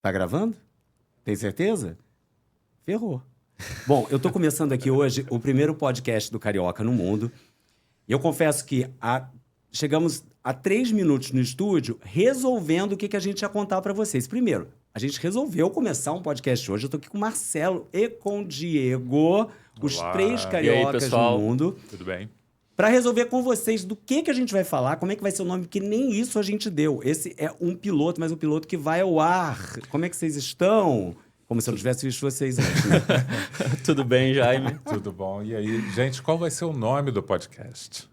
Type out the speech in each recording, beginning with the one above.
Tá gravando? Tem certeza? Ferrou. Bom, eu tô começando aqui hoje o primeiro podcast do Carioca no Mundo. E eu confesso que chegamos a 3 minutos no estúdio resolvendo o que a gente ia contar para vocês. Primeiro, a gente resolveu começar um podcast hoje. Eu tô aqui com o Marcelo e com o Diego, os 3 cariocas do mundo. Tudo bem? Para resolver com vocês do que a gente vai falar, como é que vai ser o nome, porque nem isso a gente deu. Esse é um piloto, mas um piloto que vai ao ar. Como é que vocês estão? Como se eu não tivesse visto vocês antes, né? Tudo bem, Jaime? Tudo bom. E aí, gente, qual vai ser o nome do podcast?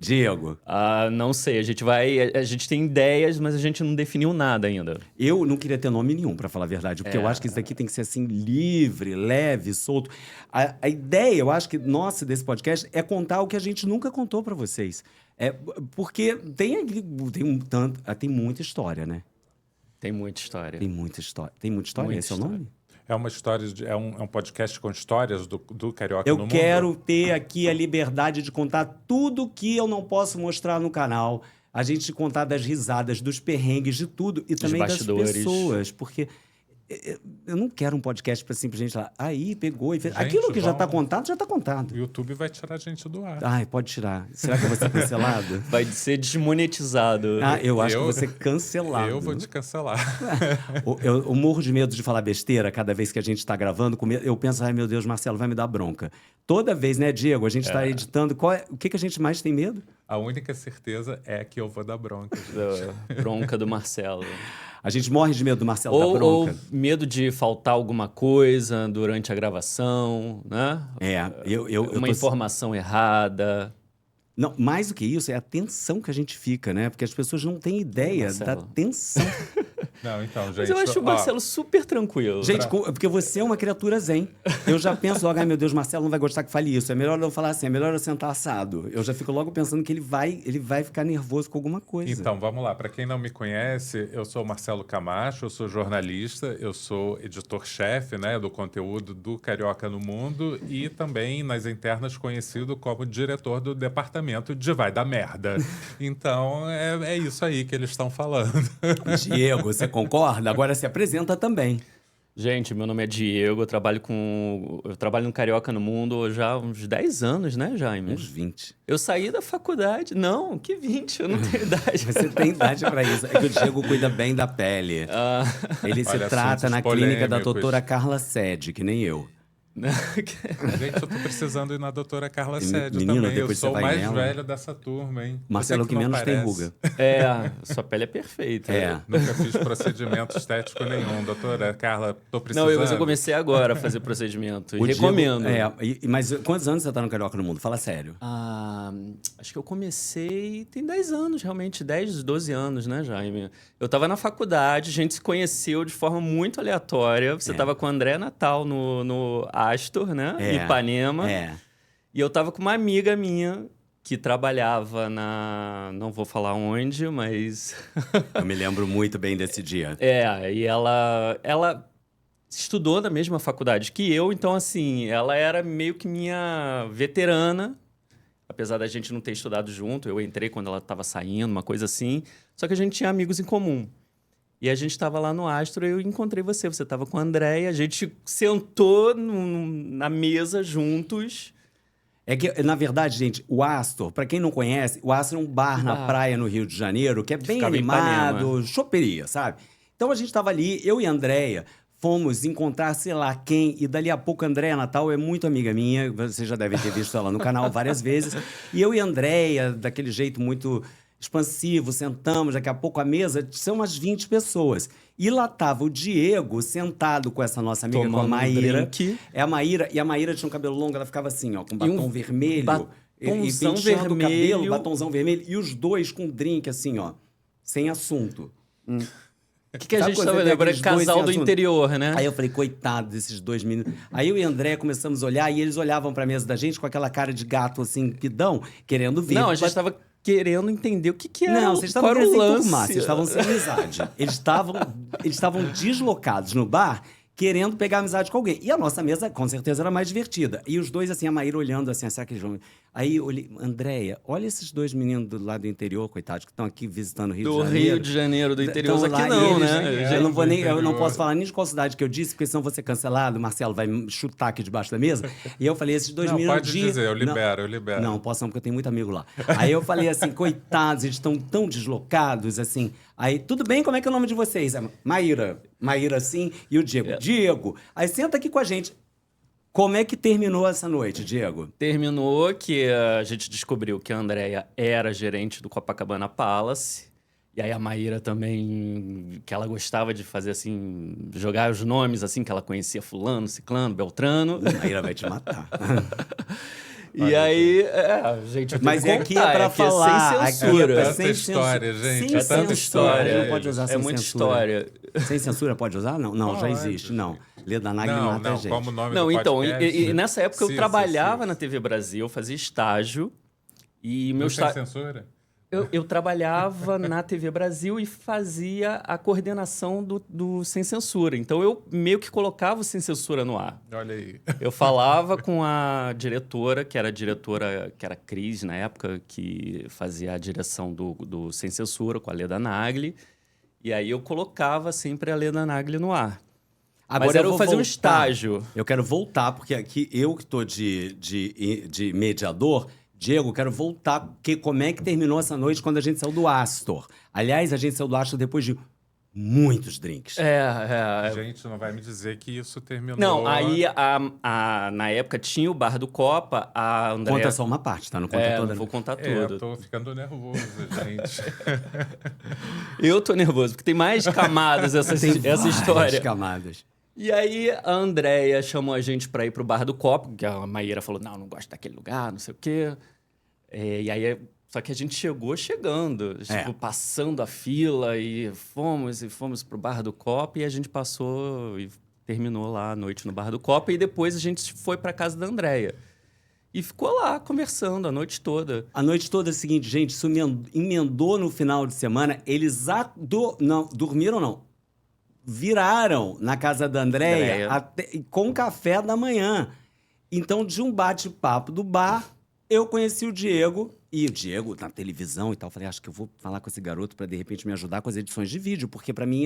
Diego. Não sei, a gente tem ideias, mas a gente não definiu nada ainda. Eu não queria ter nome nenhum, para falar a verdade, porque eu acho que isso daqui tem que ser assim, livre, leve, solto. A ideia, eu acho que, nossa, desse podcast é contar o que a gente nunca contou para vocês. Porque tem muita história, né? Tem muita história. Tem muita história? Muita Esse é o nome? É uma história, é um podcast com histórias do Carioca Eu no Mundo. quero ter aqui a liberdade de contar tudo que eu não posso mostrar no canal. A gente contar das risadas, dos perrengues, de tudo. E também das pessoas. Porque eu não quero um podcast para simplesmente falar, aí pegou e fez. Gente, aquilo que já está contado, já está contado. O YouTube vai tirar a gente do ar. Ai, pode tirar. Será que eu vou ser cancelado? Vai ser desmonetizado. Eu acho que eu vou ser cancelado. Eu vou te cancelar. Eu morro de medo de falar besteira cada vez que a gente está gravando. Eu penso, ai meu Deus, Marcelo vai me dar bronca. Toda vez, né, Diego? A gente está editando. O que a gente mais tem medo? A única certeza é que eu vou dar bronca. Bronca do Marcelo. A gente morre de medo do Marcelo dar bronca. Ou medo de faltar alguma coisa durante a gravação, né? Uma informação errada. Não, mais do que isso, é a tensão que a gente fica, né? Porque as pessoas não têm ideia da tensão. Não, então, gente... Mas eu acho o Marcelo super tranquilo. Gente, porque você é uma criatura zen. Eu já penso logo, ai meu Deus, Marcelo não vai gostar que fale isso. É melhor eu falar assim, é melhor eu sentar assado. Eu já fico logo pensando que ele vai ficar nervoso com alguma coisa. Então, vamos lá. Para quem não me conhece, eu sou o Marcelo Camacho, eu sou jornalista, eu sou editor-chefe, né, do conteúdo do Carioca no Mundo e também, nas internas, conhecido como diretor do departamento de Vai Dar Merda. Então, é isso aí que eles estão falando. Diego, você concorda? Agora se apresenta também. Gente, meu nome é Diego, eu trabalho no Carioca no Mundo já há uns 10 anos, né, Jaime? Uns 20. Eu saí da faculdade. Não, que 20? Eu não tenho idade. Você tem idade para isso. É que o Diego cuida bem da pele. Ele se trata na clínica da doutora Carla Sede, que nem eu. Gente, eu tô precisando ir na doutora Carla Sede Menino, também. Eu sou o mais nela. velho dessa turma, hein? Marcelo, que menos tem ruga. Sua pele é perfeita. Nunca fiz procedimento estético nenhum. Doutora Carla, tô precisando. Não, eu comecei agora a fazer procedimento. E recomendo. Mas quantos anos você tá no Carioca no Mundo? Fala sério. Acho que eu comecei... Tem 10 anos, realmente. 10, 12 anos, né, Jaime? Eu tava na faculdade, a gente se conheceu de forma muito aleatória. Você tava com o André Natal no Astor, né? Ipanema. E eu tava com uma amiga minha que trabalhava não vou falar onde, mas... Eu me lembro muito bem desse dia. E ela estudou na mesma faculdade que eu, então, assim, ela era meio que minha veterana, apesar da gente não ter estudado junto. Eu entrei quando ela estava saindo, uma coisa assim, só que a gente tinha amigos em comum. E a gente estava lá no Astro e eu encontrei você. Você estava com a Andréia, a gente sentou na mesa juntos. É que, na verdade, gente, o Astor, para quem não conhece, o Astor é um bar na praia no Rio de Janeiro, que é bem animado, choperia, sabe? Então a gente estava ali, eu e a Andréia, fomos encontrar sei lá quem, e dali a pouco a Andréia Natal é muito amiga minha, vocês já devem ter visto ela no canal várias vezes, e eu e a Andréia, daquele jeito muito expansivo, sentamos, daqui a pouco a mesa, são umas 20 pessoas. E lá estava o Diego sentado com essa nossa amiga, com a Maíra. A Maíra tinha um cabelo longo, ela ficava assim, ó, com batom vermelho. Batonzão vermelho. O cabelo, batonzão vermelho. E os dois com um drink, assim, ó, sem assunto. O que a gente estava lembrando? Casal do interior, né? Aí eu falei, coitado desses 2 meninos. Aí eu e a André começamos a olhar e eles olhavam pra mesa da gente com aquela cara de gato, assim, pidão, querendo vir. Não, a gente estava querendo entender o que era. Não, vocês estavam querendo se enturmar, vocês estavam sem amizade. Eles estavam deslocados no bar, querendo pegar amizade com alguém. E a nossa mesa, com certeza, era mais divertida. E os dois, assim, a Maíra olhando assim, será que eles vão... Aí eu olhei, Andréia, olha esses dois meninos do lado do interior, coitados, que estão aqui visitando o Rio de Janeiro. Do Rio de Janeiro, do interior, Tão aqui lá, não, eles, né? Eu não posso falar nem de qual cidade que eu disse, porque senão vou ser cancelado, o Marcelo vai me chutar aqui debaixo da mesa. E eu falei, esses dois meninos... Pode dizer, eu libero. Não, posso não, porque eu tenho muito amigo lá. Aí eu falei assim, coitados, eles estão tão deslocados, assim. Aí, tudo bem, como é que é o nome de vocês? Maíra, sim, e o Diego. Diego, aí senta aqui com a gente. Como é que terminou essa noite, Diego? Terminou que a gente descobriu que a Andréia era gerente do Copacabana Palace. E aí a Maíra também, que ela gostava de fazer assim, jogar os nomes assim, que ela conhecia fulano, ciclano, beltrano. A Maíra vai te matar. E aí, gente, eu tenho mas que aqui é pra sem falar, censura. Tanta história, gente. Sem Tanta história. Não pode usar sem muita censura. história. Sem censura pode usar? Não, já existe, não. Leda Nagli mata a gente. Como nome Não, do então, podcast, e nessa época eu Sim, trabalhava sim. na TV Brasil, eu fazia estágio. E meu Não tem estágio... censura? Eu trabalhava na TV Brasil e fazia a coordenação do Sem Censura. Então, eu meio que colocava o Sem Censura no ar. Olha aí. Eu falava com a diretora, que era Cris na época, que fazia a direção do Sem Censura, com a Leda Nagli. E aí eu colocava sempre a Leda Nagli no ar. Agora Mas eu fazia um estágio. Eu quero voltar, porque aqui eu que estou de mediador... Diego, quero voltar, porque como é que terminou essa noite quando a gente saiu do Astor? Aliás, a gente saiu do Astor depois de muitos drinks. Gente, não vai me dizer que isso terminou... Não, aí na época tinha o Bar do Copa, a Andréia... Conta só uma parte, tá? Não conta toda. Não vou contar tudo. Eu tô ficando nervoso, gente. Eu tô nervoso, porque tem mais camadas essa história. Várias camadas. E aí a Andréia chamou a gente pra ir pro Bar do Copa, que a Maíra falou, não gosto daquele lugar, não sei o quê. E aí, só que a gente chegando, tipo, passando a fila e fomos pro Bar do Copa e a gente passou e terminou lá a noite no Bar do Copa e depois a gente foi pra casa da Andréia. E ficou lá conversando a noite toda. A noite toda é o seguinte, gente, isso emendou no final de semana, eles dormiram não. Viraram na casa da Andréia com café da manhã. Então, de um bate-papo do bar, eu conheci o Diego. E o Diego, na televisão e tal, falei, acho que eu vou falar com esse garoto para de repente, me ajudar com as edições de vídeo. Porque para mim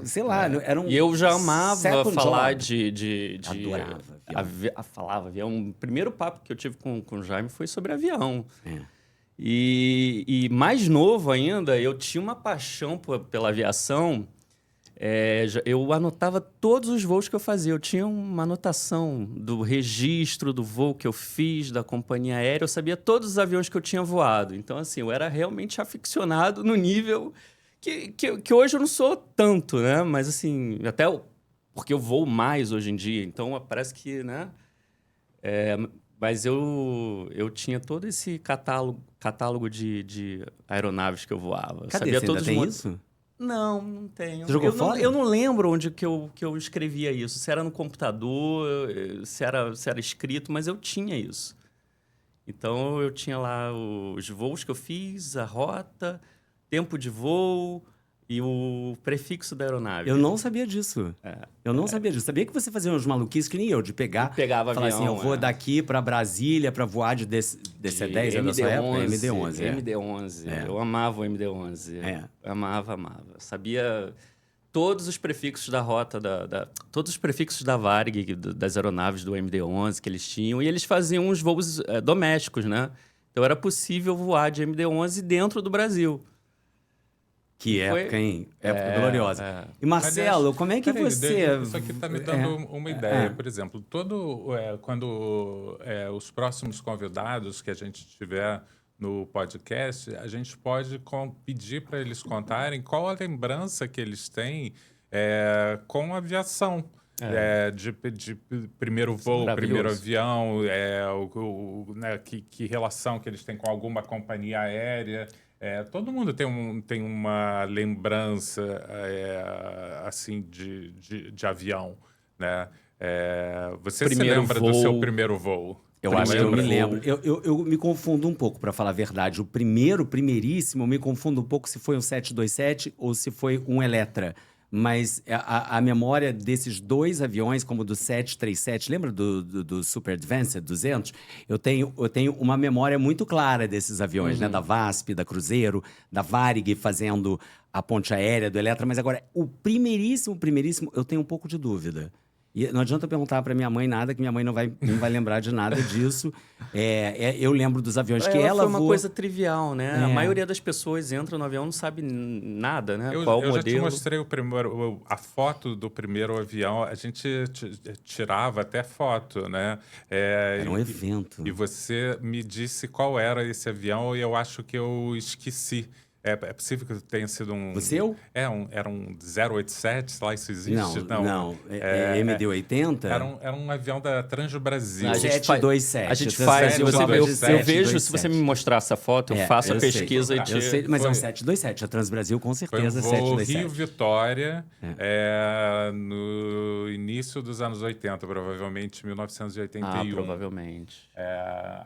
sei lá, era um... E eu já amava falar Adorava. falava avião. O primeiro papo que eu tive com o Jaime foi sobre avião. E mais novo ainda, eu tinha uma paixão pela aviação... eu anotava todos os voos que eu fazia. Eu tinha uma anotação do registro do voo que eu fiz, da companhia aérea. Eu sabia todos os aviões que eu tinha voado. Então, assim, eu era realmente aficionado no nível que hoje eu não sou tanto, né? Mas, assim, até porque eu voo mais hoje em dia. Então, parece que, né? Mas eu tinha todo esse catálogo de aeronaves que eu voava. Cadê? Sabia Você todos ainda tem isso? Não tenho. Você jogou fora? Eu não lembro onde que eu escrevia isso. Se era no computador, se era escrito, mas eu tinha isso. Então, eu tinha lá os voos que eu fiz, a rota, tempo de voo e o prefixo da aeronave. Eu não sabia disso. Eu não sabia disso. Sabia que você fazia uns maluquices que nem eu, de pegar... Pegava falar avião. assim, eu vou daqui pra Brasília pra voar de DC-10, é da sua época? MD-11. MD-11. Eu amava o MD-11. Amava. Sabia todos os prefixos da rota, todos os prefixos da Varig, das aeronaves do MD-11 que eles tinham. E eles faziam uns voos domésticos, né? Então, era possível voar de MD-11 dentro do Brasil. Que época, hein? Época gloriosa. E Marcelo, aliás, como é que você... Isso aqui está me dando uma ideia. Por exemplo, quando os próximos convidados que a gente tiver no podcast, a gente pode pedir para eles contarem qual a lembrança que eles têm com a aviação. De primeiro voo, primeiro avião, que relação que eles têm com alguma companhia aérea. Todo mundo tem uma lembrança assim de avião, né? Você primeiro se lembra do seu primeiro voo? Eu acho que eu me lembro. Eu me confundo um pouco, para falar a verdade. O primeiríssimo, eu me confundo um pouco se foi um 727 ou se foi um Eletra. mas a memória desses 2 aviões, como do 737, lembra do Super Advanced 200? Eu tenho uma memória muito clara desses aviões, né? Da VASP, da Cruzeiro, da Varig fazendo a ponte aérea do Eletra, mas agora, o primeiríssimo, eu tenho um pouco de dúvida. E não adianta perguntar para minha mãe nada, que minha mãe não vai lembrar de nada disso. Eu lembro dos aviões que ela foi uma voou. coisa trivial, né? A maioria das pessoas entra no avião e não sabe nada, né? Qual o modelo. Eu já te mostrei a foto do primeiro avião. A gente tirava até foto, né? Era um evento. E você me disse qual era esse avião e eu acho que eu esqueci. É possível que tenha sido um... O seu? Era um 087, sei lá, isso existe? Não. MD-80? Era um avião da Transbrasil. A gente 727. A gente faz... Eu vejo, 727. se você me mostrar essa foto, eu faço a pesquisa e te... Eu sei, mas é um 727. A Transbrasil, com certeza, foi um voo 727. Rio-Vitória, no início dos anos 80, provavelmente 1981. Provavelmente.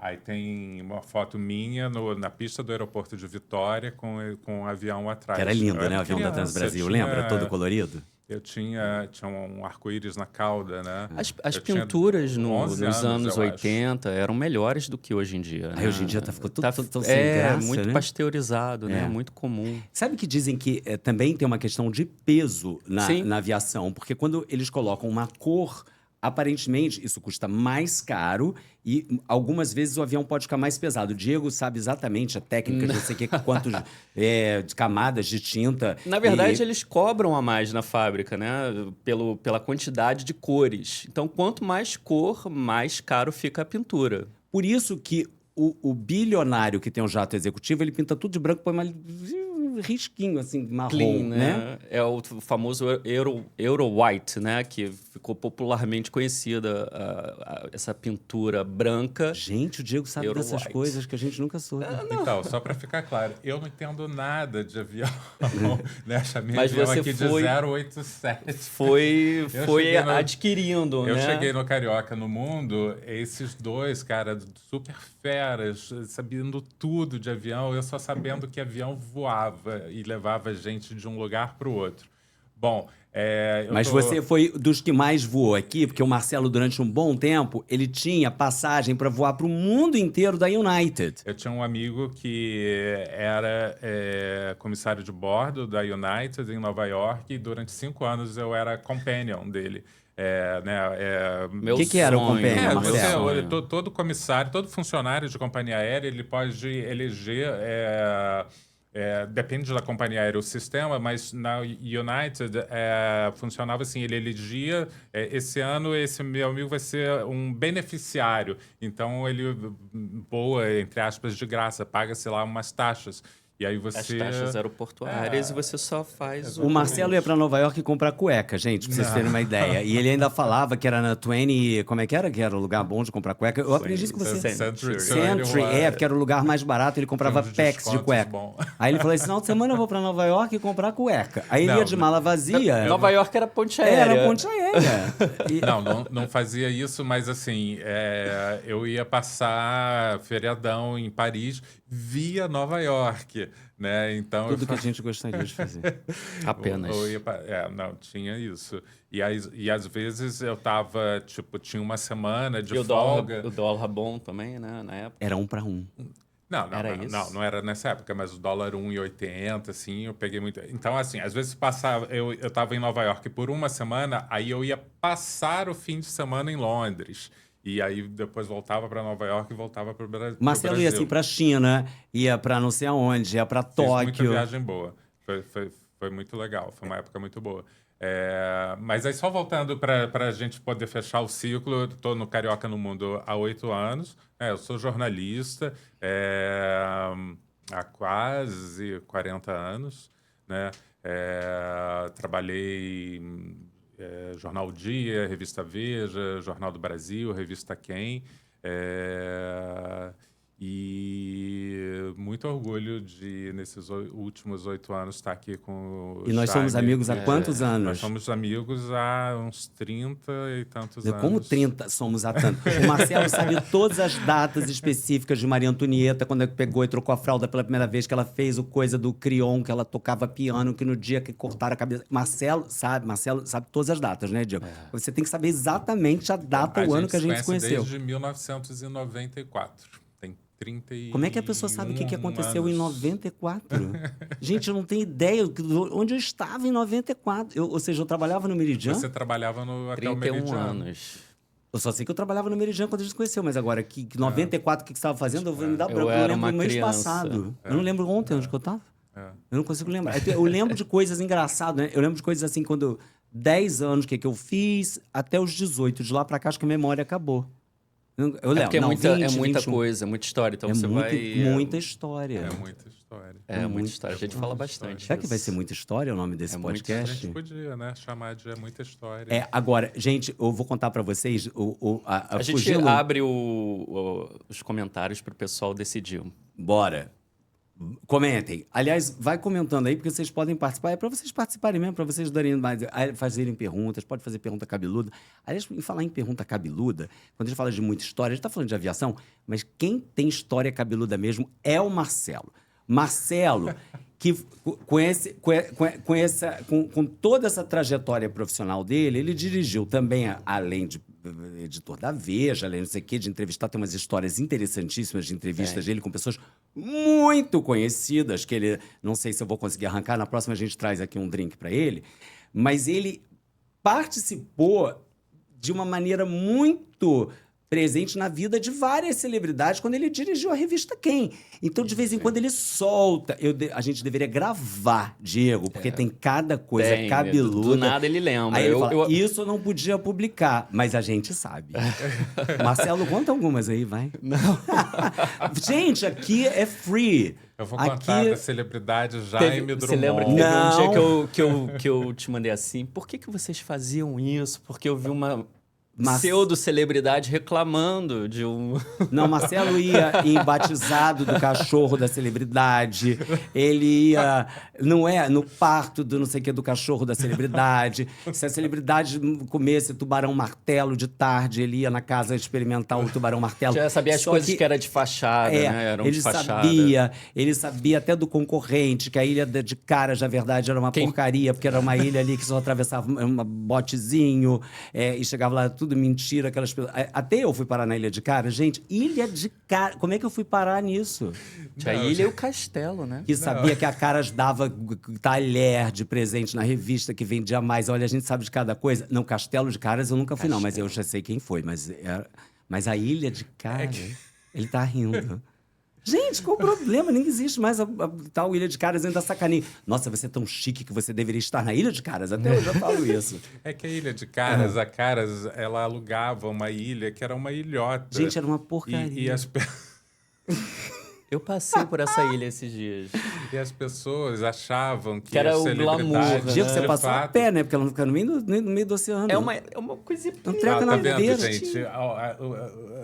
Aí tem uma foto minha na pista do aeroporto de Vitória com um avião atrás. Que era lindo, né? O avião da Transbrasil, lembra? Todo colorido. Eu tinha um arco-íris na cauda, né? As pinturas nos anos 80 eram melhores do que hoje em dia. Né? Aí hoje em dia ficou tudo tão sem graça, muito né? pasteurizado, né? Muito comum. Sabe que dizem que também tem uma questão de peso na aviação? Porque quando eles colocam uma cor, aparentemente isso custa mais caro e algumas vezes o avião pode ficar mais pesado. O Diego sabe exatamente a técnica de não sei quantos de camadas de tinta. Na verdade, eles cobram a mais na fábrica, né? Pela quantidade de cores. Então, quanto mais cor, mais caro fica a pintura. Por isso que o bilionário que tem um jato executivo, ele pinta tudo de branco, põe uma risquinho, assim, marrom, Clean, né? É o famoso Euro White, né? Que ficou popularmente conhecida, essa pintura branca. Gente, o Diego sabe Euro dessas White. coisas que a gente nunca soube. Então, só para ficar claro, eu não entendo nada de avião. Né? Chamei Mas avião você aqui de 087. Foi adquirindo, né? Eu cheguei no Carioca no Mundo, esses 2, cara, super feras, sabendo tudo de avião, eu só sabendo que avião voava e levava gente de um lugar para o outro. Bom, Mas você foi dos que mais voou aqui, porque o Marcelo, durante um bom tempo, ele tinha passagem para voar para o mundo inteiro da United. Eu tinha um amigo que era comissário de bordo da United em Nova York e durante 5 anos eu era companion dele. O que era o companion, Marcelo? Todo comissário, todo funcionário de companhia aérea, ele pode eleger... depende da companhia aérea o sistema, mas na United funcionava assim, ele elegia, esse ano esse meu amigo vai ser um beneficiário, então ele voa, entre aspas, de graça, paga, sei lá, umas taxas. E aí você... As taxas aeroportuárias e você só faz o Marcelo ia para Nova York comprar cueca, gente, pra vocês terem uma ideia. E ele ainda falava que era na 20... Como é que era? Que era o lugar bom de comprar cueca. Eu aprendi isso com você. Century, porque era o lugar mais barato. Ele comprava packs de cueca. Bom. Aí ele falou, esse final de semana eu vou para Nova York e comprar cueca. Aí ele ia de mala vazia. Nova York era ponte aérea. Era ponte aérea. Não fazia isso, mas assim, eu ia passar feriadão em Paris via Nova York, né? Então tudo que a gente gostaria de fazer. Apenas. Não, tinha isso. E às vezes eu tava, tinha uma semana de folga. O dólar bom também, né, na época. Era 1 para 1. Não era nessa época, mas o dólar 1,80, assim, eu peguei muito. Então, assim, às vezes eu tava em Nova York por uma semana, aí eu ia passar o fim de semana em Londres. E aí depois voltava para Nova York e voltava para o Brasil. Marcelo ia assim para China, ia para não sei aonde, ia para Tóquio. Fiz muita viagem boa. Foi muito legal, foi uma época muito boa. Mas aí só voltando para a gente poder fechar o ciclo, eu estou no Carioca no Mundo há 8 anos. Eu sou jornalista há quase 40 anos, né? Trabalhei Jornal Dia, Revista Veja, Jornal do Brasil, Revista Quem. E muito orgulho de, nesses últimos 8 anos, estar aqui com o E nós somos Jaime. amigos há quantos anos? Nós somos amigos há uns 30 e tantos anos. Como 30 somos há tanto? O Marcelo sabe todas as datas específicas de Maria Antonieta, quando ela pegou e trocou a fralda pela primeira vez, que ela fez o coisa do Crion, que ela tocava piano, que no dia que cortaram a cabeça... Marcelo sabe todas as datas, né, Diego? Você tem que saber exatamente a data, o ano que a gente se conheceu. Desde 1994. Tem 31 Como é que a pessoa sabe o que aconteceu anos. em 94? Gente, eu não tenho ideia onde eu estava em 94. Ou seja, eu trabalhava no Meridiano. Você trabalhava no Hotel 31 Meridiano. anos. Eu só sei que eu trabalhava no Meridiano quando a gente se conheceu, mas agora, que 94, o que você estava fazendo? Eu vou me dar branco. Eu era lembro uma do mês criança. passado. Eu não lembro ontem onde que eu estava. É. Eu não consigo lembrar. Eu lembro de coisas engraçadas, né? Eu lembro de coisas assim, quando 10 anos, o que eu fiz, até os 18. De lá pra cá, acho que a memória acabou. Eu lembro. Porque não, 20, é muita 21. coisa, muita história. Então É você muita vai... história. É muita história. É muita história. A gente fala muita bastante. Será que vai disso. ser muita história o nome desse É muita A podcast? gente podia, né? Chamar de muita história. Agora, gente, eu vou contar pra vocês. A gente fugindo- abre os comentários pro pessoal decidir. Bora. Comentem. Aliás, vai comentando aí, porque vocês podem participar. É para vocês participarem mesmo, para vocês darem mais, fazerem perguntas. Pode fazer pergunta cabeluda. Aliás, em falar em pergunta cabeluda, quando a gente fala de muita história, a gente está falando de aviação, mas quem tem história cabeluda mesmo é o Marcelo. Marcelo, que com toda essa trajetória profissional dele, ele dirigiu também, além de editor da Veja, além não sei o quê, de entrevistar, tem umas histórias interessantíssimas de entrevistas dele com pessoas muito conhecidas, que ele, não sei se eu vou conseguir arrancar, na próxima a gente traz aqui um drink para ele, mas ele participou de uma maneira muito presente na vida de várias celebridades quando ele dirigiu a revista Quem. Então, de vez em quando, ele solta. A gente deveria gravar, Diego, porque tem cada coisa cabeluda. Do nada ele lembra. Aí ele fala, isso eu não podia publicar, mas a gente sabe. Marcelo, conta algumas aí, vai. Não. Gente, aqui é free. Eu vou contar da celebridade Jaime Drummond. Você lembra? Teve um dia que eu te mandei assim, por que vocês faziam isso? Porque eu vi uma pseudo-celebridade reclamando de um... Não, Marcelo ia em batizado do cachorro da celebridade. Ele ia, no parto do não sei o que do cachorro da celebridade. Se a celebridade comesse tubarão martelo de tarde, ele ia na casa experimentar o tubarão martelo. Já sabia as coisas que era de fachada, né? Eram ele de fachada. Ele sabia até do concorrente, que a ilha de Caras, na verdade, era uma porcaria, porque era uma ilha ali que só atravessava um botezinho, e chegava lá tudo mentira, aquelas pessoas. Até eu fui parar na Ilha de Caras. Gente, Ilha de Caras, como é que eu fui parar nisso? Tinha a ilha e o castelo, né? Que sabia que a Caras dava talher de presente na revista que vendia mais. Olha, a gente sabe de cada coisa. Não, Castelo de Caras eu nunca fui, não, mas eu já sei quem foi. Mas a Ilha de Caras, ele tá rindo. Gente, qual o problema? Nem existe mais a tal Ilha de Caras, ainda sacaneia. Nossa, você é tão chique que você deveria estar na Ilha de Caras. Até hoje eu falo isso. É que a Ilha de Caras, a Caras, ela alugava uma ilha que era uma ilhota. Gente, era uma porcaria. E as Eu passei por essa ilha esses dias. E as pessoas achavam que era a o celebridade... glamour, Dia que você de passou a fato, pé, né? Porque ela não fica no meio do oceano. É uma coisa Não treca tá na vendo, beira. gente?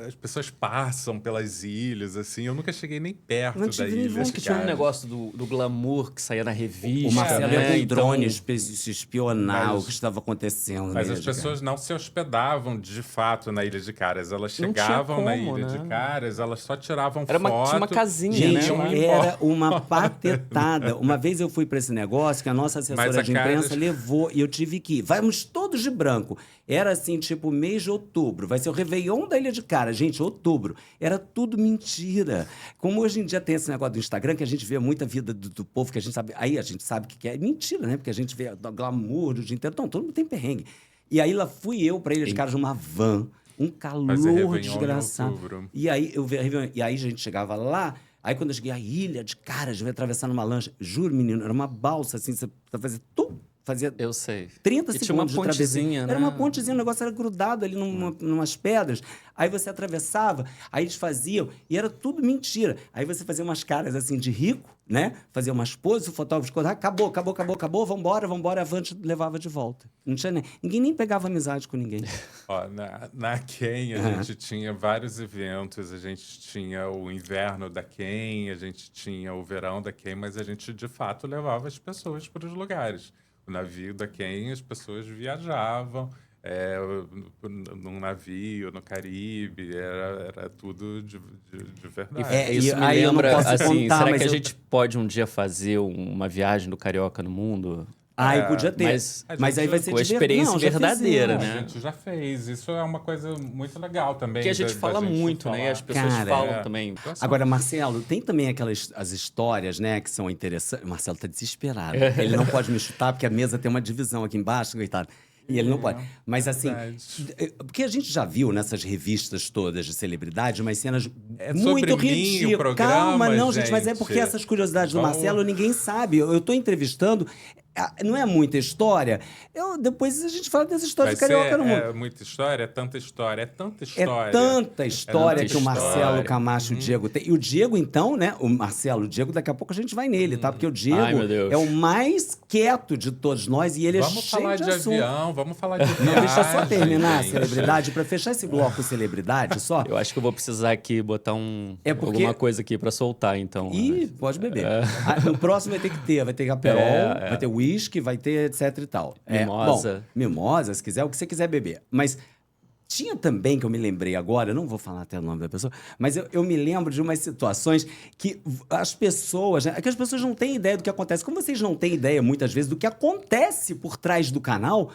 As pessoas passam pelas ilhas, assim. Eu nunca cheguei nem perto Não da tive nem ilha. vontade. Acho que tinha um negócio do glamour que saía na revista. O Marcelo né? ia com Então, drones se espionar Mas- o que estava acontecendo. Mas na as Ilha de pessoas não se hospedavam de fato na Ilha de Caras. Elas Não tinha chegavam na como, Ilha né? de Caras, elas só tiravam Tinha foto. uma casinha, Gente, né? era uma patetada. Uma vez eu fui para esse negócio que a nossa Mas assessora a de imprensa Caras- levou e eu tive que ir. Vamos todos de branco. Era assim, tipo, mês de outubro. Vai ser o Réveillon da Ilha de Caras. Gente, outubro. Era tudo mentira. Como hoje em dia tem esse negócio do Instagram, que a gente vê muita vida do povo, que a gente sabe... Aí a gente sabe que é mentira, né? Porque a gente vê o glamour do dia inteiro. Então, todo mundo tem perrengue. E aí lá fui eu para Ilha de Caras numa van. Um Fazer calor Réveillon em desgraçado. outubro. E aí e aí a gente chegava lá, aí quando eu cheguei à Ilha de Caras, eu ia atravessar numa lancha. Juro, menino, era uma balsa assim, você fazia Eu sei. 30 E tinha uma segundos de travessia. pontezinha, né? Era uma pontezinha, o negócio era grudado ali numas pedras. Aí você atravessava, aí eles faziam, e era tudo mentira. Aí você fazia umas caras assim de rico, né? Fazia umas poses, o fotógrafo escolhia, acabou, vambora, avante, levava de volta. Não tinha ninguém nem pegava amizade com ninguém. Ó, na Ken, a gente tinha vários eventos, a gente tinha o inverno da Ken, a gente tinha o verão da Ken, mas a gente, de fato, levava as pessoas para os lugares. O navio da Ken, as pessoas viajavam, num navio, no Caribe, era tudo de verdade. Isso me aí eu não lembra, posso assim, contar, será mas que a eu- gente pode um dia fazer uma viagem do Carioca no Mundo? Podia ter. mas aí vai ser com a experiência verdadeira, A né? gente já fez. Isso é uma coisa muito legal também. Que a gente da fala gente muito, né? E falar. as pessoas Cara, falam também. Agora, Marcelo, tem também as histórias, né, que são interessantes. O Marcelo tá desesperado. Ele não pode me chutar, porque a mesa tem uma divisão aqui embaixo, coitado. E ele não pode. Mas assim, porque a gente já viu nessas revistas todas de celebridade umas cenas muito sobre mim, o ridículas. programa, Calma, não, gente, mas é gente. porque essas curiosidades do Vamos- Marcelo ninguém sabe. Eu tô entrevistando, não é muita história. Depois a gente fala das histórias Vai de Carioca no Mundo. É muita história, é tanta história, é tanta É história. tanta história tanta que o Marcelo história. Camacho e o Diego tem. E o Diego, então, né? O Marcelo, o Diego, daqui a pouco a gente vai nele, tá? Porque o Diego Ai, meu Deus. é o mais quieto de todos nós e ele é Vamos cheio falar de assunto. avião, vamos falar de Não, viagem. deixa eu só terminar a gente. celebridade, pra fechar esse bloco celebridade só. Eu acho que eu vou precisar aqui botar É porque- alguma coisa aqui pra soltar, então. Ih, pode beber. No próximo vai ter Aperol, vai ter uísque, vai ter etc e tal. Mimosa. Bom, mimosa, se quiser, o que você quiser beber. Mas tinha também, que eu me lembrei agora, eu não vou falar até o nome da pessoa, mas eu me lembro de umas situações que as pessoas, né, que as pessoas não têm ideia do que acontece. Como vocês não têm ideia, muitas vezes, do que acontece por trás do canal,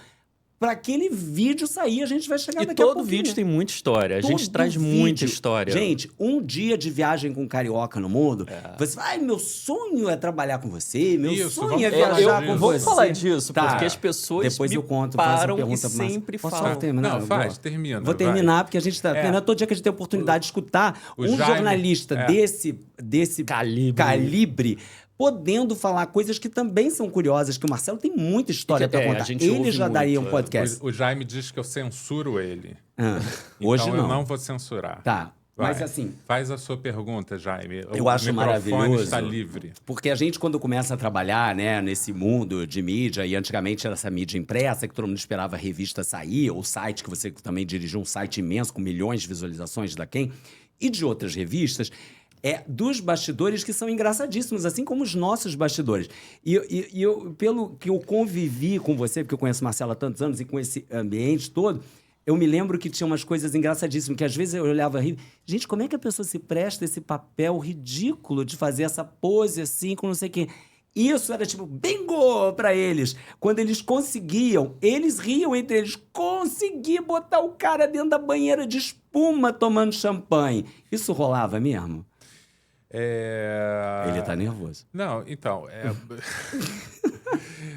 para aquele vídeo sair, a gente vai chegar E daqui a todo pouquinho. vídeo tem muita história. A gente Todo traz muita vídeo. história. Gente, um dia de viagem com Carioca no Mundo, você vai, meu sonho é trabalhar com você, meu Isso, sonho vamos é falar viajar disso. com Vamos você. falar disso, Tá. porque as pessoas Depois me eu conto, faço uma param e pergunta pro Márcio. sempre Posso falam. só terminar? Não, Eu faz, vou. termina, Vou vai. terminar, porque a gente tá... Todo dia que a gente tem a oportunidade de escutar um Jaime- jornalista desse calibre podendo falar coisas que também são curiosas, que o Marcelo tem muita história para a contar. gente Ele ouve já daria um muito, podcast. O Jaime diz que eu censuro ele. Hoje Então não. eu não vou censurar. Tá, Vai. mas assim... Faz a sua pergunta, Jaime. Eu acho o microfone maravilhoso. está livre. Porque a gente, quando começa a trabalhar, né, nesse mundo de mídia, e antigamente era essa mídia impressa, que todo mundo esperava a revista sair, ou site, que você também dirigiu um site imenso, com milhões de visualizações da Quem, e de outras revistas, dos bastidores que são engraçadíssimos, assim como os nossos bastidores. E eu, pelo que eu convivi com você, porque eu conheço Marcelo há tantos anos, e com esse ambiente todo, eu me lembro que tinha umas coisas engraçadíssimas, que às vezes eu olhava e gente, como é que a pessoa se presta esse papel ridículo de fazer essa pose assim, com não sei o quê? Isso era tipo bingo pra eles. Quando eles conseguiam, eles riam entre eles, consegui botar o cara dentro da banheira de espuma tomando champanhe. Isso rolava mesmo? Ele tá nervoso. Não, então...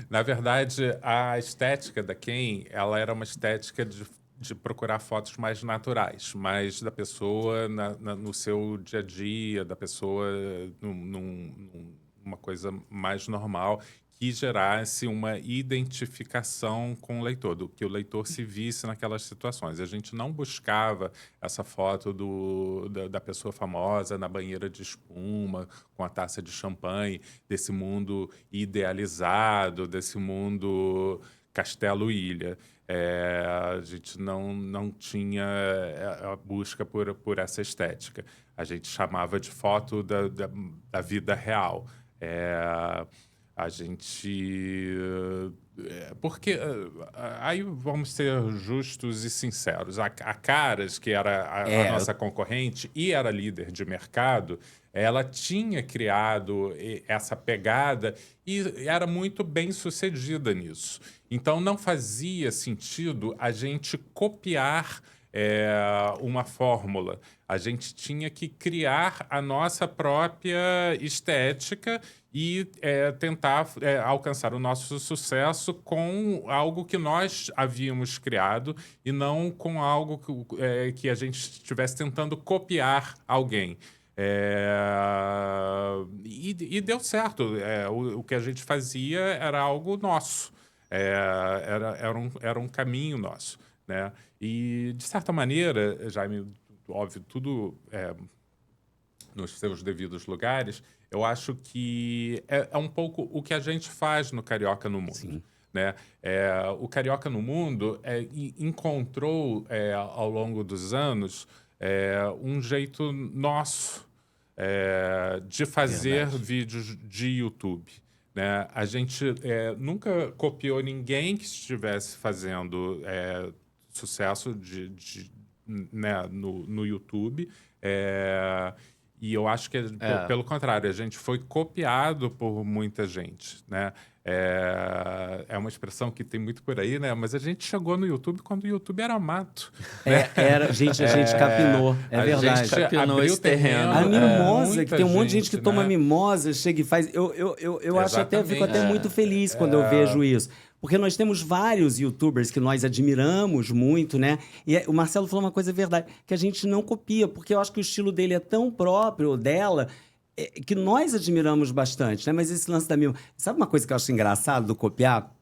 Na verdade, a estética da Ken, ela era uma estética de procurar fotos mais naturais, mais da pessoa no seu dia a dia, da pessoa numa coisa mais normal, que gerasse uma identificação com o leitor, do que o leitor se visse naquelas situações. A gente não buscava essa foto da pessoa famosa na banheira de espuma, com a taça de champanhe, desse mundo idealizado, desse mundo Castelo-Ilha. A gente não tinha a busca por essa estética. A gente chamava de foto da vida real. A gente... Porque aí vamos ser justos e sinceros. A Caras, que era a nossa concorrente e era líder de mercado, ela tinha criado essa pegada e era muito bem sucedida nisso. Então, não fazia sentido a gente copiar uma fórmula. A gente tinha que criar a nossa própria estética e tentar alcançar o nosso sucesso com algo que nós havíamos criado e não com algo que a gente estivesse tentando copiar alguém. E deu certo. O que a gente fazia era algo nosso. Era um caminho nosso, né? E, de certa maneira, Jaime, óbvio, tudo nos seus devidos lugares, eu acho que é um pouco o que a gente faz no Carioca no Mundo. Sim. Né? O Carioca no Mundo encontrou, ao longo dos anos, um jeito nosso de fazer vídeos de YouTube. Né? A gente nunca copiou ninguém que estivesse fazendo sucesso né, no YouTube. E eu acho que, pelo contrário, a gente foi copiado por muita gente, né? É uma expressão que tem muito por aí, né? Mas a gente chegou no YouTube quando o YouTube era mato. Né? A gente capinou, verdade. A gente capinou esse terreno. A mimosa, que tem um monte de gente que toma mimosa, chega e faz... Eu acho fico até muito feliz quando eu vejo isso. Porque nós temos vários youtubers que nós admiramos muito, né? E o Marcelo falou uma coisa verdade, que a gente não copia, porque eu acho que o estilo dele é tão próprio dela que nós admiramos bastante, né? Mas esse lance da mimo... Sabe uma coisa que eu acho engraçado do copiar?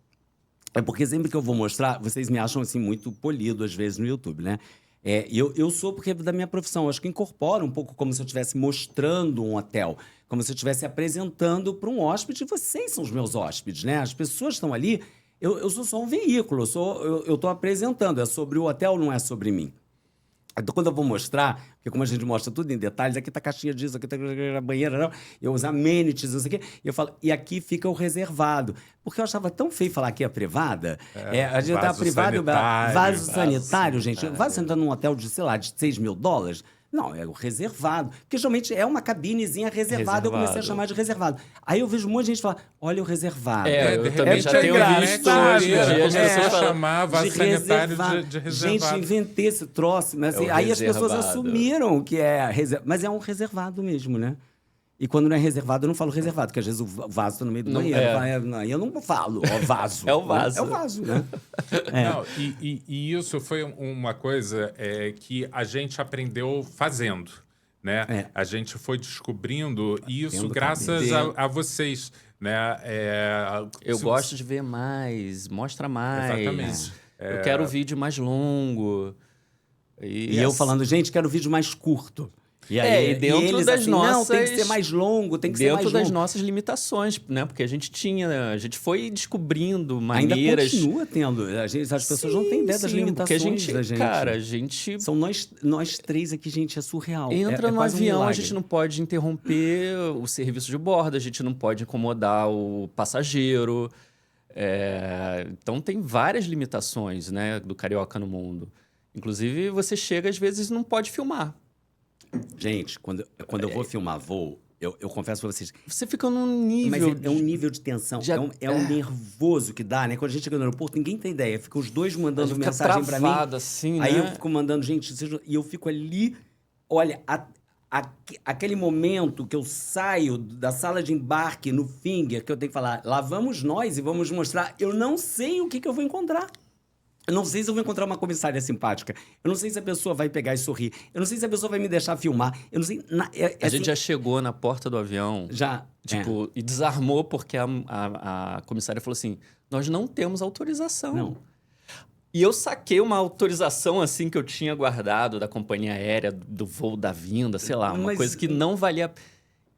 É porque sempre que eu vou mostrar, vocês me acham assim muito polido às vezes no YouTube, né? Eu sou porque é da minha profissão. Eu acho que incorpora um pouco como se eu estivesse mostrando um hotel, como se eu estivesse apresentando para um hóspede. Vocês são os meus hóspedes, né? As pessoas estão ali. Eu sou só um veículo, eu estou apresentando. É sobre o hotel, não é sobre mim. Então, quando eu vou mostrar, porque como a gente mostra tudo em detalhes, aqui tá a caixinha disso, aqui tá a banheira, não, eu uso amenities, não sei o quê, e eu falo, e aqui fica o reservado. Porque eu achava tão feio falar que é privada. A gente tá privado, vaso sanitário, gente. Vaso sanitário num hotel de, sei lá, de $6 mil. Não, é o reservado. Porque geralmente é uma cabinezinha reservada, eu comecei a chamar de reservado. Aí eu vejo um monte de gente falar, olha o reservado. Eu também já tenho visto hoje em dia as pessoas chamava sanitário de reservado. Gente, inventei esse troço. Mas, assim, aí as pessoas assumiram que é reservado. Mas é um reservado mesmo, né? E quando não é reservado, eu não falo reservado, porque às vezes o vaso está no meio do banheiro. Eu não falo, vaso. É o vaso. É o vaso, né? Não, e isso foi uma coisa que a gente aprendeu fazendo, né? A gente foi descobrindo isso graças a vocês, né? Eu gosto de ver mais, mostra mais. Exatamente. Eu quero o vídeo mais longo. E eu falando, gente, quero o vídeo mais curto. E aí, dentro eles, das assim, nossas... Não, tem que ser mais longo, tem que ser mais longo. Dentro das nossas limitações, né? Porque a gente foi descobrindo maneiras... Ainda continua tendo. As pessoas não têm ideia das limitações da gente. Cara, a gente... São nós três aqui, gente, é surreal. Entra no avião, a gente não pode interromper o serviço de bordo, a gente não pode incomodar o passageiro. Então, tem várias limitações, né, do Carioca no Mundo. Inclusive, você chega, às vezes, não pode filmar. Gente, quando eu vou filmar voo, eu confesso pra vocês... Você fica num nível... Mas é um nível de tensão, é um nervoso que dá, né? Quando a gente chega no aeroporto, ninguém tem ideia. Fica os dois mandando mensagem pra mim. Assim, aí né? eu fico mandando, gente... E eu fico ali... Olha, aquele momento que eu saio da sala de embarque no Finger, que eu tenho que falar, lá vamos nós e vamos mostrar... Eu não sei o que eu vou encontrar. Eu não sei se eu vou encontrar uma comissária simpática. Eu não sei se a pessoa vai pegar e sorrir. Eu não sei se a pessoa vai me deixar filmar. Eu não sei... A gente já chegou na porta do avião... Já. E desarmou porque a comissária falou assim, nós não temos autorização. Não. E eu saquei uma autorização, assim, que eu tinha guardado da companhia aérea, do voo da vinda, sei lá. Uma coisa que não valia...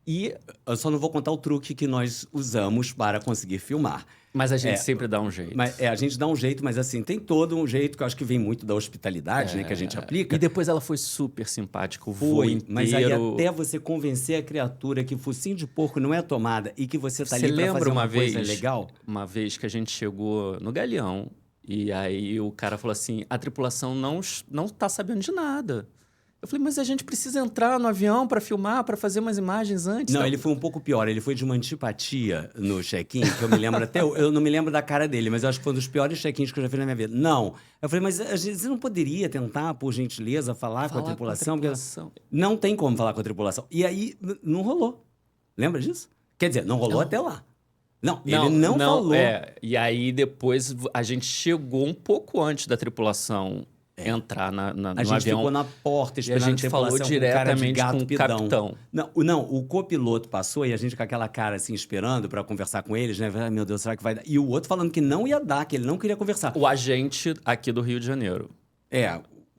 E eu só não vou contar o truque que nós usamos para conseguir filmar. Mas a gente sempre dá um jeito. A gente dá um jeito, mas assim, tem todo um jeito que eu acho que vem muito da hospitalidade, né, que a gente aplica. E depois ela foi super simpática, o voo inteiro. Mas aí até você convencer a criatura que focinho de porco não é tomada e que você tá ali pra fazer uma coisa legal. Uma vez que a gente chegou no Galeão e aí o cara falou assim, a tripulação não tá sabendo de nada. Eu falei, mas a gente precisa entrar no avião para filmar, para fazer umas imagens antes. Não, ele foi um pouco pior. Ele foi de uma antipatia no check-in, que eu me lembro até... Eu não me lembro da cara dele, mas eu acho que foi um dos piores check-ins que eu já fiz na minha vida. Não. Eu falei, mas você não poderia tentar, por gentileza, falar com a tripulação? Porque não tem como falar com a tripulação. E aí, não rolou. Lembra disso? Quer dizer, não rolou até lá. Não, ele não falou. E aí, depois, a gente chegou um pouco antes da tripulação... entrar no avião. A gente ficou na porta esperando a gente falou diretamente com o capitão. Não, o copiloto passou e a gente com aquela cara assim esperando para conversar com eles, né? Ai, meu Deus, será que vai dar? E o outro falando que não ia dar, que ele não queria conversar. O agente aqui do Rio de Janeiro.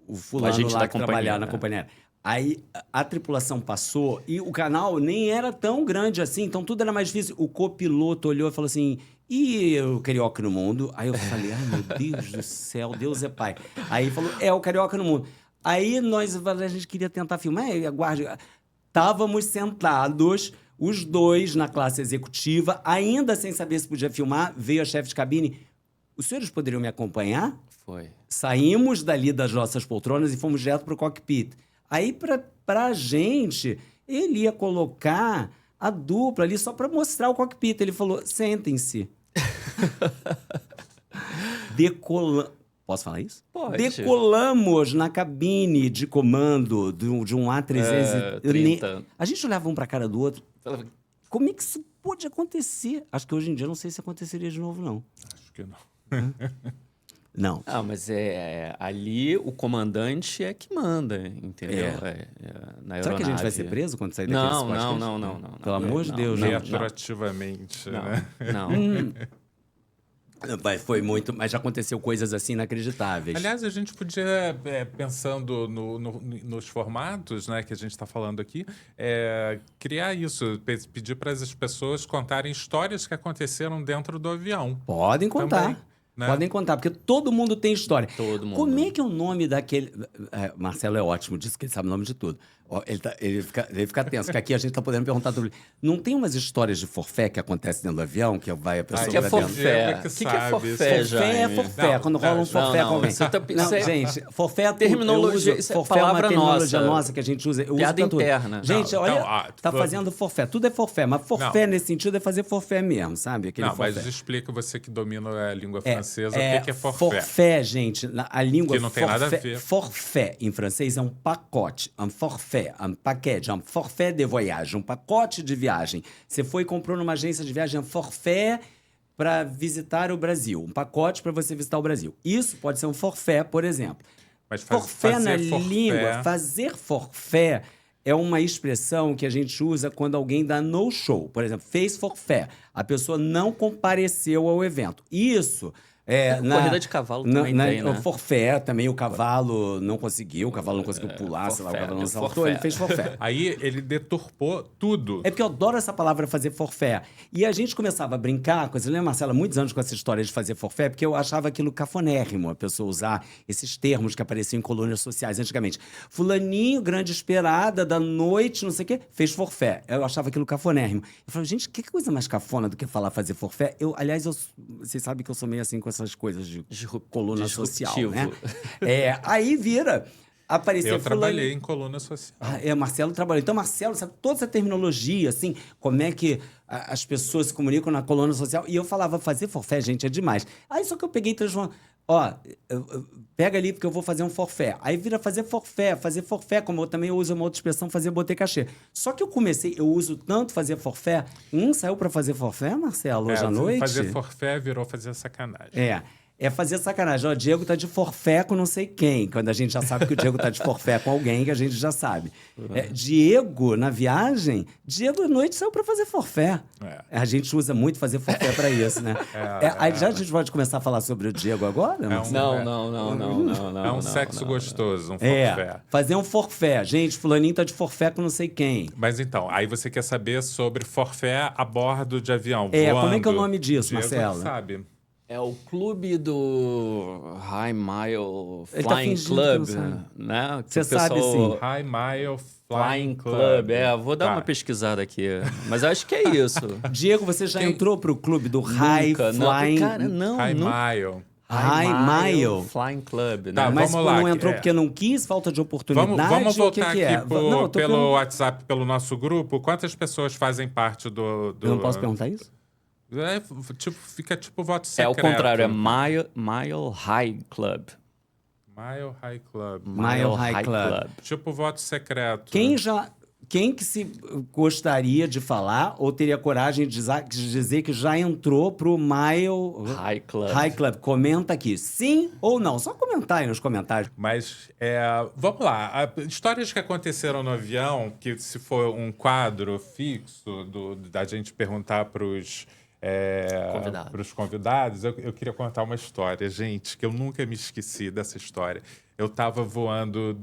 O fulano lá que trabalhava na companhia. Aí a tripulação passou e o canal nem era tão grande assim, então tudo era mais difícil. O copiloto olhou e falou assim: e o Carioca no Mundo? Aí eu falei: ai meu Deus do céu, Deus é pai. Aí falou: é o Carioca no Mundo. Aí a gente queria tentar filmar, aguarde. Estávamos sentados, os dois na classe executiva, ainda sem saber se podia filmar, veio a chefe de cabine. Os senhores poderiam me acompanhar? Foi. Saímos dali das nossas poltronas e fomos direto para o cockpit. Aí, pra gente, ele ia colocar a dupla ali só para mostrar o cockpit. Ele falou, sentem-se. Posso falar isso? Pode. Decolamos na cabine de comando de um A330. A gente olhava um para a cara do outro. Como é que isso pode acontecer? Acho que hoje em dia não sei se aconteceria de novo, não. Acho que não. Não. Ah, mas ali o comandante é que manda, entendeu? Na aeronave. Será que a gente vai ser preso quando sair daqui desse podcast? Não. Pelo amor de Deus, retroativamente, né? Não. Foi muito, mas já aconteceu coisas assim inacreditáveis. Aliás, a gente podia, pensando nos formatos, né, que a gente está falando aqui, criar isso, pedir para as pessoas contarem histórias que aconteceram dentro do avião. Podem contar. Também, né? Podem contar, porque todo mundo tem história. Todo mundo. Como é que é o nome daquele... Marcelo é ótimo, disse que ele sabe o nome de tudo. Ele fica tenso, porque aqui a gente está podendo perguntar tudo. Não tem umas histórias de forfé que acontecem dentro do avião, que vai a pessoa... O que é forfé? O que é forfé, Jaime? Forfé, quando rola um forfé com alguém. Gente, forfé é terminologia, forfé é uma terminologia nossa que a gente usa. Piada interna. Gente, olha, tá fazendo forfé. Tudo é forfé, mas forfé nesse sentido é fazer forfé mesmo, sabe? Aquele forfé. Mas explica você que domina a língua francesa, o que é forfé. Forfé, gente, a língua... Que não tem nada a ver. Forfé, em francês, é um pacote, um forfé, um paquete. Um forfait de voyage, um pacote de viagem. Você foi e comprou numa agência de viagem um forfait para visitar o Brasil. Um pacote para você visitar o Brasil. Isso pode ser um forfait, por exemplo. Mas forfait na língua, fazer forfait é uma expressão que a gente usa quando alguém dá no show. Por exemplo, fez forfait. A pessoa não compareceu ao evento. Isso... corrida de cavalo também tem, né? O forfé também, o cavalo não conseguiu pular, sei lá, o cavalo não saltou, ele fez forfé. Aí ele deturpou tudo. É porque eu adoro essa palavra fazer forfé. E a gente começava a brincar com isso. Eu lembro, Marcela, muitos anos com essa história de fazer forfé, porque eu achava aquilo cafonérrimo, a pessoa usar esses termos que apareciam em colônias sociais antigamente. Fulaninho, grande esperada, da noite, não sei o quê, fez forfé. Eu achava aquilo cafonérrimo. Eu falei, gente, que coisa mais cafona do que falar fazer forfé? Aliás, vocês sabem que eu sou meio assim com essas coisas de coluna social, né? Aí apareceu... Eu trabalhei em coluna social. Marcelo trabalhou. Então, Marcelo sabe toda essa terminologia, assim, como é que as pessoas se comunicam na coluna social. E eu falava, fazer forfé, gente, é demais. Aí só que eu peguei e transformei... Pega ali porque eu vou fazer um forfé. Aí vira fazer forfé, como eu também uso uma outra expressão, fazer boter cachê. Só que eu uso tanto fazer forfé. Saiu para fazer forfé, Marcelo, hoje à noite? Fazer forfé virou fazer sacanagem. É fazer sacanagem. Diego tá de forfé com não sei quem. Quando a gente já sabe que o Diego tá de forfé com alguém que a gente já sabe. Diego, na viagem, Diego à noite saiu para fazer forfé. A gente usa muito fazer forfé para isso, né? Aí já a gente pode começar a falar sobre o Diego agora? Não. É um sexo gostoso, um forfé. Fazer um forfé. Gente, fulaninho tá de forfé com não sei quem. Mas então, aí você quer saber sobre forfé a bordo de avião, voando. Como é que é o nome disso, Marcelo? Sabe. É o clube do High Mile Flying Club, né? Você sabe, sim. High Mile Flying Club. Vou dar uma pesquisada aqui. Mas acho que é isso. Diego, você já entrou pro clube do High Flying... High Mile. High Mile Flying Club, né? Tá, mas não entrou porque não quis, falta de oportunidade? Vamos voltar aqui pelo WhatsApp, pelo nosso grupo. Quantas pessoas fazem parte do... Eu não posso perguntar isso? Fica tipo voto secreto. É o contrário, é Mile High Club. Mile High Club. Mile High Club. Tipo voto secreto. Quem que se gostaria de falar ou teria coragem de dizer que já entrou pro Mile High Club? Comenta aqui, sim ou não. Só comentar aí nos comentários. Mas, vamos lá. Histórias que aconteceram no avião, que se for um quadro fixo da gente perguntar pros para os convidados, eu queria contar uma história, gente, que eu nunca me esqueci dessa história. Eu estava voando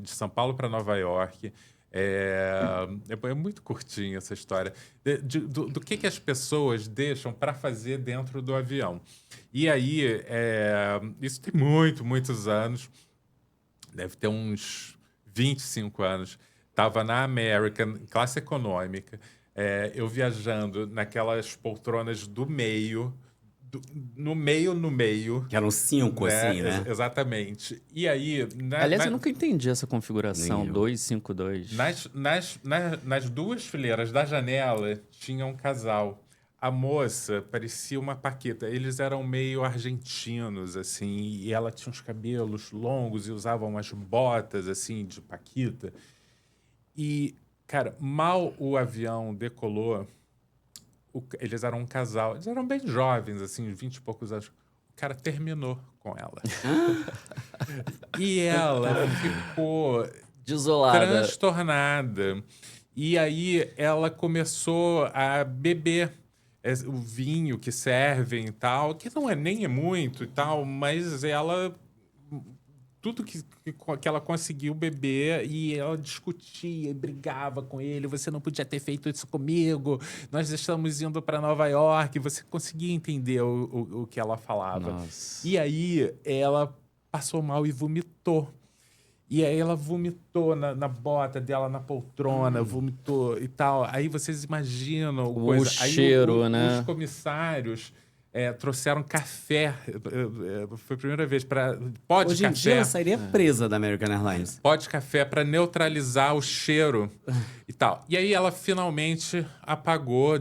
de São Paulo para Nova York. É muito curtinha essa história. Do que as pessoas deixam para fazer dentro do avião. E aí, isso tem muitos anos. Deve ter uns 25 anos. Estava na American, classe econômica. Eu viajando naquelas poltronas do meio... No meio. Que eram 5, assim, né? Exatamente. E aí... Aliás, eu nunca entendi essa configuração, 2-5-2. Nas duas fileiras da janela tinha um casal. A moça parecia uma Paquita. Eles eram meio argentinos, assim, e ela tinha uns cabelos longos e usava umas botas, assim, de Paquita. E, cara, mal o avião decolou... Eles eram um casal, eles eram bem jovens, assim, 20 e poucos anos. O cara terminou com ela. E ela ficou desolada, transtornada. E aí ela começou a beber o vinho que servem e tal, que não nem muito e tal, mas ela... Tudo que ela conseguiu beber, e ela discutia e brigava com ele. Você não podia ter feito isso comigo. Nós estamos indo para Nova York. Você conseguia entender o que ela falava. Nossa. E aí ela passou mal e vomitou. E aí ela vomitou na bota dela, na poltrona, vomitou e tal. Aí vocês imaginam... O cheiro, né? Os comissários... trouxeram café. Foi a primeira vez para pó de Hoje café. em dia ela sairia presa da American Airlines. Pó de café para neutralizar o cheiro e tal. E aí ela finalmente apagou,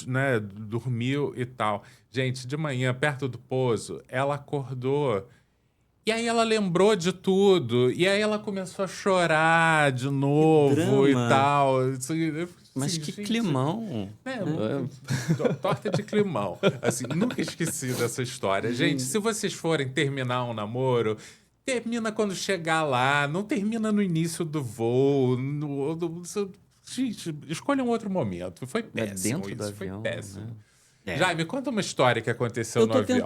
né, dormiu e tal. Gente, de manhã, perto do pouso, ela acordou. E aí ela lembrou de tudo. E aí ela começou a chorar de novo e tal. Mas que climão. Torta de climão. Assim, nunca esqueci dessa história. Gente, se vocês forem terminar um namoro, termina quando chegar lá. Não termina no início do voo. Gente, escolha um outro momento. Foi péssimo dentro isso. do avião, Foi péssimo. Né? Jaime, conta uma história que aconteceu no avião.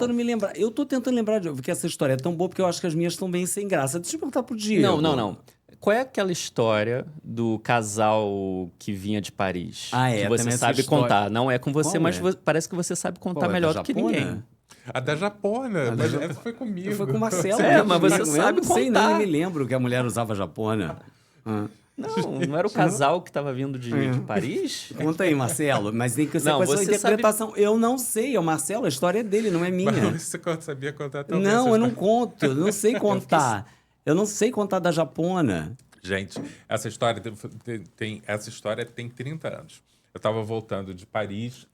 Eu tô tentando lembrar, porque essa história é tão boa, porque eu acho que as minhas estão bem sem graça. Deixa eu perguntar pro Diego. Não. Qual é aquela história do casal que vinha de Paris? Que você sabe contar. Não é com você, mas parece que você sabe contar melhor do que ninguém. A da Japona. Mas essa foi comigo. Foi com o Marcelo. Mas você sabe contar. Eu não me lembro que a mulher usava japona. Não era o casal que estava vindo de Paris? Conta aí, Marcelo. Mas tem que ser com a sua interpretação. Sabe... Eu não sei, é o Marcelo, a história é dele, não é minha. Mas você sabia contar também? Não, eu não conto, eu não sei contar. Eu não sei contar da japona. Gente, essa história tem 30 anos. Eu estava voltando de Paris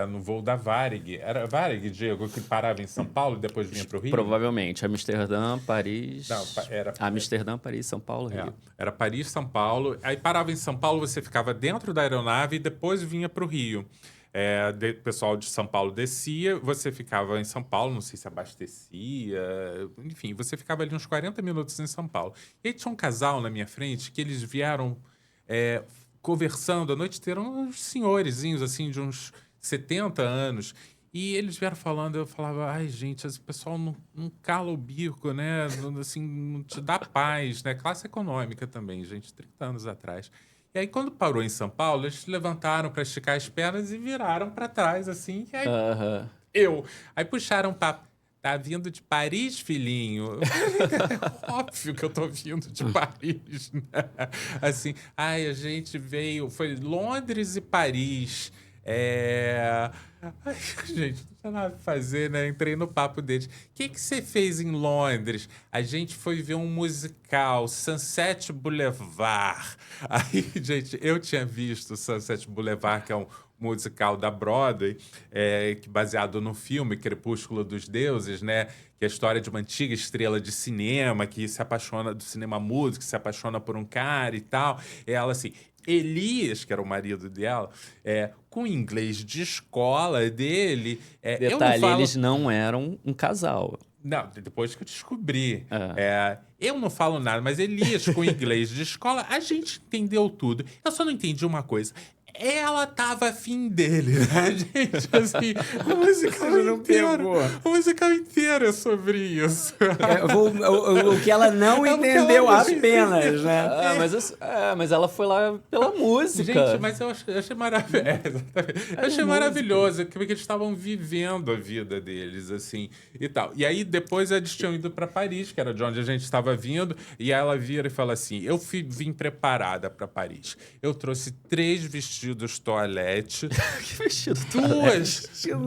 no voo da Varig. Era Varig, Diego, que parava em São Paulo e depois vinha para o Rio? Provavelmente. Amsterdã, Paris... Não, era... Amsterdã, Paris, São Paulo, Rio. Era Paris, São Paulo. Aí parava em São Paulo, você ficava dentro da aeronave e depois vinha para o Rio. O pessoal de São Paulo descia, você ficava em São Paulo, não sei se abastecia, enfim, você ficava ali uns 40 minutos em São Paulo. E aí tinha um casal na minha frente que eles vieram conversando a noite inteira, uns senhorizinhos assim de uns 70 anos, e eles vieram falando, eu falava, ai gente, esse pessoal não cala o bico, né, assim, não te dá paz, né, classe econômica também, gente, 30 anos atrás. E aí, quando parou em São Paulo, eles levantaram para esticar as pernas e viraram para trás, assim. E aí, Aí puxaram o papo. Tá vindo de Paris, filhinho? É óbvio que eu tô vindo de Paris, né? Assim, a gente veio... Foi Londres e Paris. Ai, gente, não tinha nada pra fazer, né? Entrei no papo deles. O que você fez em Londres? A gente foi ver um musical, Sunset Boulevard. Aí, gente, eu tinha visto Sunset Boulevard, que é um musical da Broadway, baseado no filme Crepúsculo dos Deuses, né? Que é a história de uma antiga estrela de cinema que se apaixona, do cinema mudo, que se apaixona por um cara e tal. E ela, assim... Elias, que era o marido dela, com o inglês de escola dele... Detalhe, eles não eram um casal. Não, depois que eu descobri. Eu não falo nada, mas Elias, com inglês de escola, a gente entendeu tudo. Eu só não entendi uma coisa. ela tava afim dele, né, gente? Assim, o musical inteiro é sobre isso. O que ela não entendeu apenas, né? Mas ela foi lá pela música. Gente, mas eu achei maravilhoso. Eu achei maravilhoso, porque eles estavam vivendo a vida deles, assim, e tal. E aí, depois, eles tinham ido para Paris, que era de onde a gente estava vindo, e aí ela vira e fala assim, eu vim preparada para Paris. Eu trouxe 3 vestidos toalete, Que vestido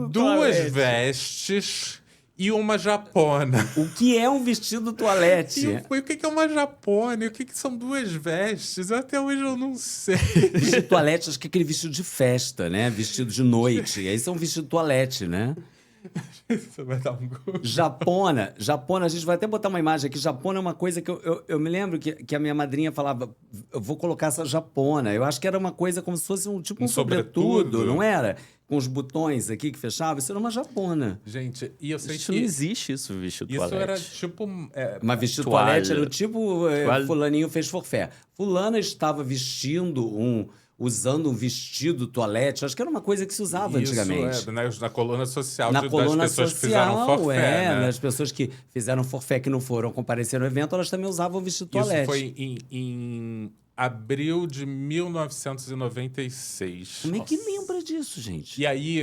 duas vestes e uma japona. O que é um vestido toalete? E o que é uma japona? E o que são 2 vestes? Até hoje eu não sei. Vestido toalete, acho que é aquele vestido de festa, né? Vestido de noite. E aí são vestido toalete, né? Você vai dar um gol. Japona, a gente vai até botar uma imagem aqui. Japona é uma coisa que eu me lembro que a minha madrinha falava, eu vou colocar essa japona. Eu acho que era uma coisa como se fosse um sobretudo, não era? Com os botões aqui que fechavam. Isso era uma japona. Gente, e eu sei Isso que... não existe, isso, vestido Isso toalete. era tipo... Mas vestido Toalha. toalete era o tipo fulaninho fez forfé. Fulana estava usando um vestido toalete. Acho que era uma coisa que se usava antigamente. Isso, na coluna social Na coluna das pessoas social, que fizeram forfé, né? As pessoas que fizeram forfé, que não foram comparecer no evento, elas também usavam vestido toalete. Isso foi em abril de 1996. Como é que lembra disso, gente? E aí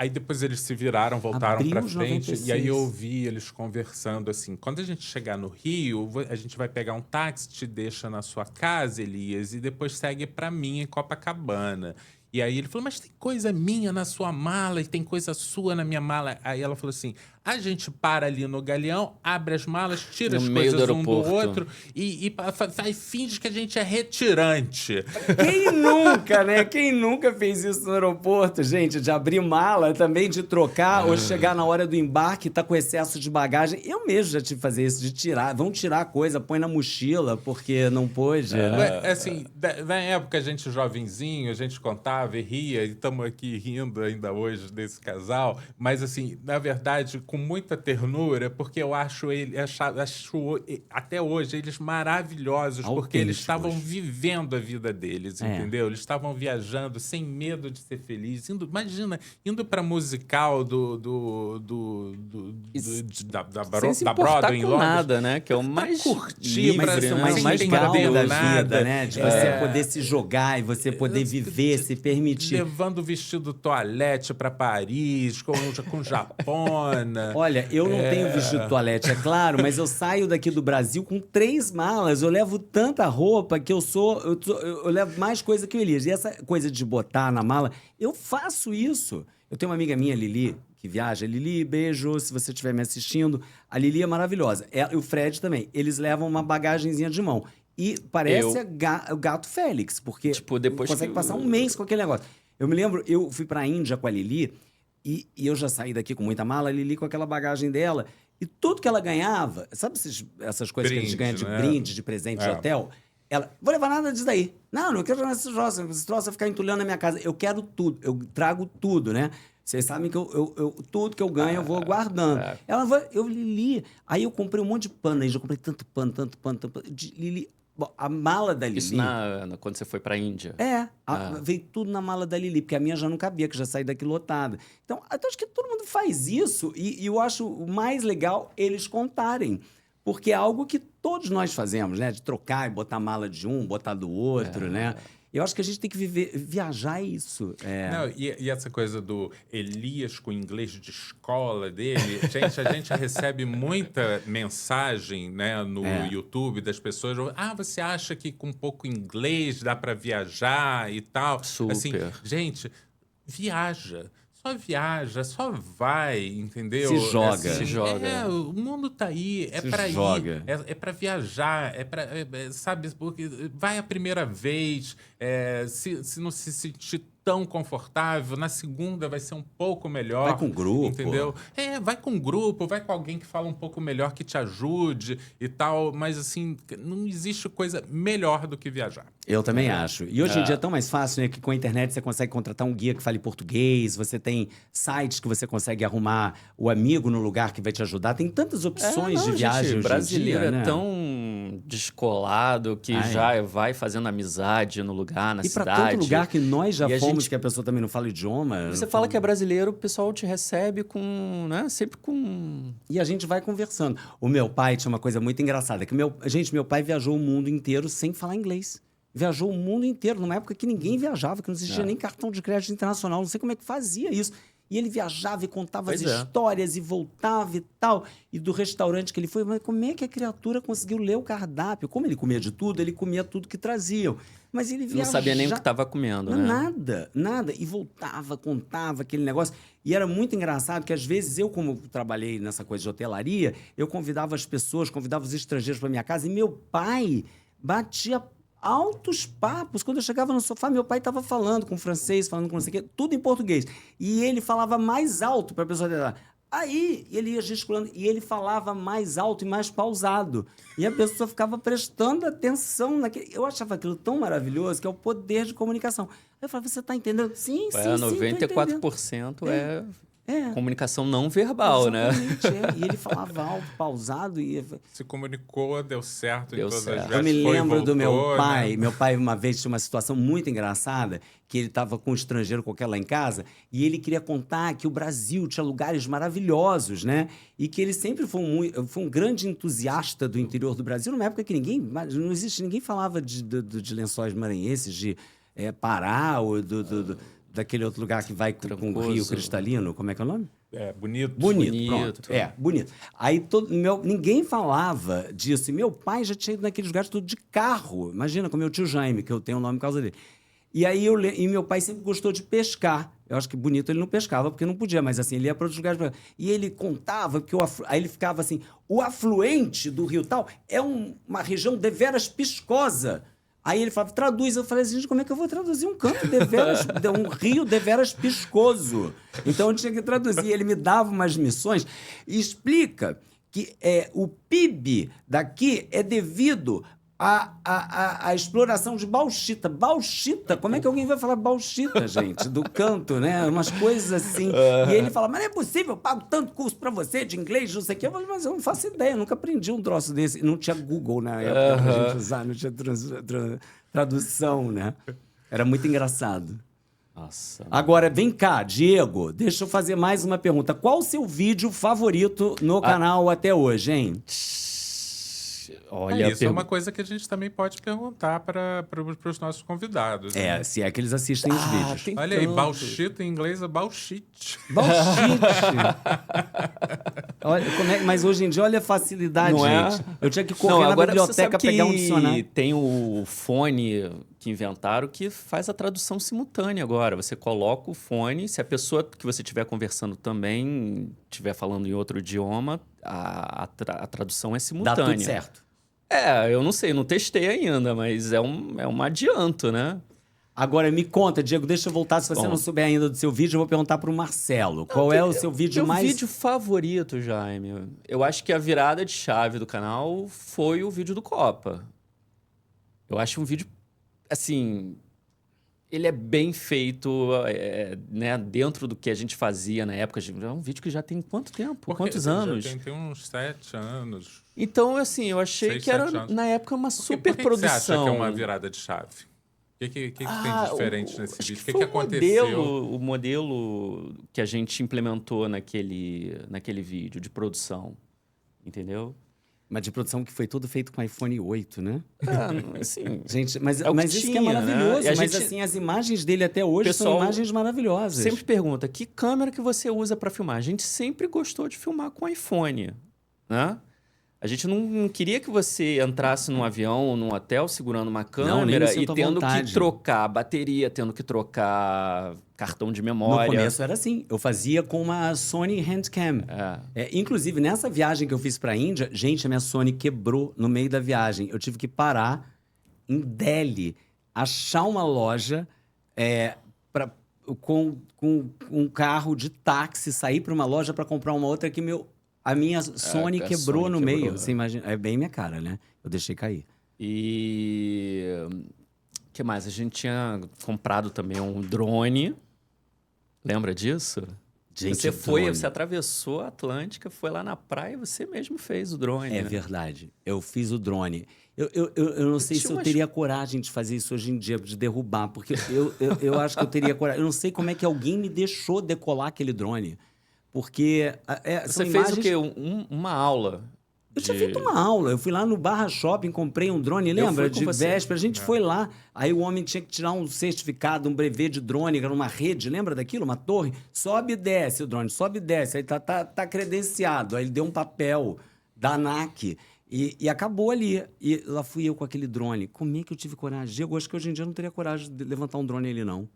depois eles se viraram, voltaram Abril pra de frente. 96. E aí eu ouvi eles conversando assim, quando a gente chegar no Rio, a gente vai pegar um táxi, te deixa na sua casa, Elias, e depois segue pra mim em Copacabana. E aí ele falou, mas tem coisa minha na sua mala e tem coisa sua na minha mala. Aí ela falou assim, a gente para ali no Galeão, abre as malas, tira as coisas um do outro e finge que a gente é retirante. Quem nunca, né? Quem nunca fez isso no aeroporto, gente? De abrir mala, também de trocar, ou chegar na hora do embarque e tá com excesso de bagagem. Eu mesmo já tive que fazer isso, de tirar. Vão tirar a coisa, põe na mochila, porque não pôde. Né? Assim, na época, a gente jovenzinho, a gente contava e ria, e estamos aqui rindo ainda hoje desse casal, mas assim, na verdade, com muita ternura, porque eu acho até hoje eles maravilhosos, porque eles estavam vivendo a vida deles, entendeu? Eles estavam viajando sem medo de ser felizes. Imagina, indo para musical da Broadway em Londres. Nada, né? Que é o mais curtir, mais legal da vida, né? De você poder se jogar e você poder viver, se permitir. Levando vestido toalete para Paris, com japona. Olha, eu não tenho vestido toalete, é claro, mas eu saio daqui do Brasil com 3 malas. Eu levo tanta roupa que eu levo mais coisa que o Elias. E essa coisa de botar na mala, eu faço isso. Eu tenho uma amiga minha, Lili, que viaja. Lili, beijo, se você estiver me assistindo. A Lili é maravilhosa. Ela e o Fred também. Eles levam uma bagagenzinha de mão. E parece o gato Félix, porque depois consegue passar um mês com aquele negócio. Eu me lembro, eu fui pra Índia com a Lili e eu já saí daqui com muita mala, a Lili com aquela bagagem dela. E tudo que ela ganhava, sabe essas coisas que a gente ganha de brinde, de presente de hotel? Ela, vou levar nada disso daí. Não quero levar esse troço vai ficar entulhando na minha casa. Eu quero tudo, eu trago tudo, né? Vocês sabem que tudo que eu ganho eu vou guardando. Lili, aí eu comprei um monte de pano aí, já comprei tanto pano. Lili, bom, a mala da Lili... Isso quando você foi pra Índia? Veio tudo na mala da Lili, porque a minha já não cabia, que já saí daqui lotada. Então, acho que todo mundo faz isso e eu acho mais legal eles contarem. Porque é algo que todos nós fazemos, né? De trocar e botar a mala de um, botar do outro, né? Eu acho que a gente tem que viajar isso. Não, e essa coisa do Elias com o inglês de escola dele, gente, a gente recebe muita mensagem, né, no YouTube das pessoas. Você acha que com pouco inglês dá para viajar e tal? Super. Assim, gente, viaja. Só viaja, só vai, entendeu? Se joga. Se joga. O mundo tá aí, é para ir, é para viajar, sabe, porque vai a primeira vez, se não se sentir tão confortável, na segunda vai ser um pouco melhor. Vai com grupo. Entendeu? Vai com grupo, vai com alguém que fala um pouco melhor, que te ajude e tal, mas assim, não existe coisa melhor do que viajar. Eu também acho. E hoje em dia é tão mais fácil, né? Que com a internet você consegue contratar um guia que fale português, você tem sites que você consegue arrumar o amigo no lugar que vai te ajudar. Tem tantas opções de viagem hoje em dia, brasileiro né? é tão descolado, que já vai fazendo amizade no lugar, na e cidade. E para tanto lugar que nós já e fomos, que a pessoa também não fala idioma. Você fala que é brasileiro, o pessoal te recebe com, né? Sempre com... E a gente vai conversando. O meu pai tinha uma coisa muito engraçada, que meu pai viajou o mundo inteiro sem falar inglês. Viajou o mundo inteiro, numa época que ninguém viajava, que não existia nem cartão de crédito internacional, não sei como é que fazia isso. E ele viajava e contava as histórias e voltava e tal. E do restaurante que ele foi, mas como é que a criatura conseguiu ler o cardápio? Como ele comia de tudo, ele comia tudo que traziam. Mas ele viajava... Não sabia nem o que estava comendo, né? Nada. E voltava, contava aquele negócio. E era muito engraçado que, às vezes, eu, como trabalhei nessa coisa de hotelaria, eu convidava as pessoas, convidava os estrangeiros para minha casa, e meu pai batia altos papos. Quando eu chegava no sofá, meu pai estava falando com francês, falando com não sei o quê, tudo em português. E ele falava mais alto para a pessoa dela. Aí ele ia gesticulando e ele falava mais alto e mais pausado. E a pessoa ficava prestando atenção naquele. Eu achava aquilo tão maravilhoso, que é o poder de comunicação. Aí eu falava, você está entendendo? Sim, 94% é comunicação não verbal, né? E ele falava alto, pausado. Se comunicou, deu certo em todas as vezes. Eu me lembro do meu pai. Né? Meu pai, uma vez, tinha uma situação muito engraçada, que ele estava com um estrangeiro qualquer lá em casa, e ele queria contar que o Brasil tinha lugares maravilhosos, né? E que ele sempre foi um grande entusiasta do interior do Brasil, numa época que ninguém falava de Lençóis Maranhenses, de Pará, ou daquele outro lugar que vai com o Rio Cristalino, como é que é o nome? Bonito. Pronto. Bonito. Aí ninguém falava disso. E meu pai já tinha ido naqueles lugares tudo de carro. Imagina, com meu tio Jaime, que eu tenho o nome por causa dele. E aí meu pai sempre gostou de pescar. Eu acho que Bonito ele não pescava, porque não podia, mas assim, ele ia para outros lugares. E ele contava que aí ele ficava assim, o afluente do rio tal é uma região deveras piscosa. Aí ele falava, traduz. Eu falei assim, gente, como é que eu vou traduzir um canto deveras, um rio deveras piscoso? Então eu tinha que traduzir. Ele me dava umas missões e explica que o PIB daqui é devido à exploração de bauxita. Bauxita? Como é que alguém vai falar bauxita, gente? Do canto, né? Umas coisas assim. E ele fala, mas não é possível, eu pago tanto curso pra você de inglês, não sei o quê. Eu falei, mas eu não faço ideia, eu nunca aprendi um troço desse. Não tinha Google na época pra gente usar, não tinha tradução, né? Era muito engraçado. Nossa. Agora, vem cá, Diego, deixa eu fazer mais uma pergunta. Qual o seu vídeo favorito no canal até hoje, hein? Olha, isso é uma coisa que a gente também pode perguntar para os nossos convidados. Né? Se é que eles assistem os vídeos. Olha aí, bauxita em inglês é bauxite. Olha, mas hoje em dia, olha a facilidade, gente. Eu tinha que correr na biblioteca pegar um dicionário. Tem o fone que inventaram que faz a tradução simultânea agora. Você coloca o fone, se a pessoa que você estiver conversando também estiver falando em outro idioma, a tradução é simultânea. Dá tudo certo. Eu não sei, não testei ainda, mas é um adianto, né? Agora, me conta, Diego, deixa eu voltar. Se você não souber ainda do seu vídeo, eu vou perguntar para o Marcelo. Qual é o seu vídeo mais... Meu vídeo favorito, Jaime, eu acho que a virada de chave do canal foi o vídeo do Copa. Eu acho um vídeo, assim... Ele é bem feito, né, dentro do que a gente fazia na época. É um vídeo que já tem quanto tempo? Quantos anos? Já tem uns 7 anos. Então, assim, eu achei que era, na época, uma super produção. Por que você acha que é uma virada de chave? O que tem de diferente nesse vídeo? O que aconteceu? O modelo que a gente implementou naquele vídeo de produção, entendeu? Mas de produção que foi tudo feito com iPhone 8, né? Assim, gente, mas isso que é maravilhoso. Né? Mas assim, as imagens dele até hoje são imagens maravilhosas. Sempre pergunta, que câmera que você usa para filmar? A gente sempre gostou de filmar com iPhone, né? A gente não queria que você entrasse num avião ou num hotel segurando uma câmera e tendo que trocar bateria, tendo que trocar cartão de memória. No começo era assim. Eu fazia com uma Sony Handcam. Inclusive, nessa viagem que eu fiz para a Índia, gente, a minha Sony quebrou no meio da viagem. Eu tive que parar em Delhi, achar uma loja com um carro de táxi, sair para uma loja para comprar uma outra que a minha Sony quebrou no meio. Você imagina? É bem minha cara, né? Eu deixei cair. E... o que mais? A gente tinha comprado também um drone. Lembra disso? Gente, Você drone. você atravessou a Atlântica, foi lá na praia e você mesmo fez o drone. É né? verdade. Eu fiz o drone. Eu não sei se eu teria coragem de fazer isso hoje em dia, de derrubar, porque eu acho que eu teria coragem. Eu não sei como é que alguém me deixou decolar aquele drone. Porque Você são fez imagens... o quê? Uma aula? Eu tinha feito uma aula. Eu fui lá no Barra Shopping, comprei um drone, lembra? fui com De você. véspera. A gente foi lá. Aí o homem tinha que tirar um certificado, um brevet de drone, que era uma rede, lembra daquilo? Uma torre. Sobe e desce o drone, sobe e desce. Aí tá credenciado. Aí ele deu um papel da ANAC e acabou ali. E lá fui eu com aquele drone. Como é que eu tive coragem? Eu acho que hoje em dia eu não teria coragem de levantar um drone ali, não.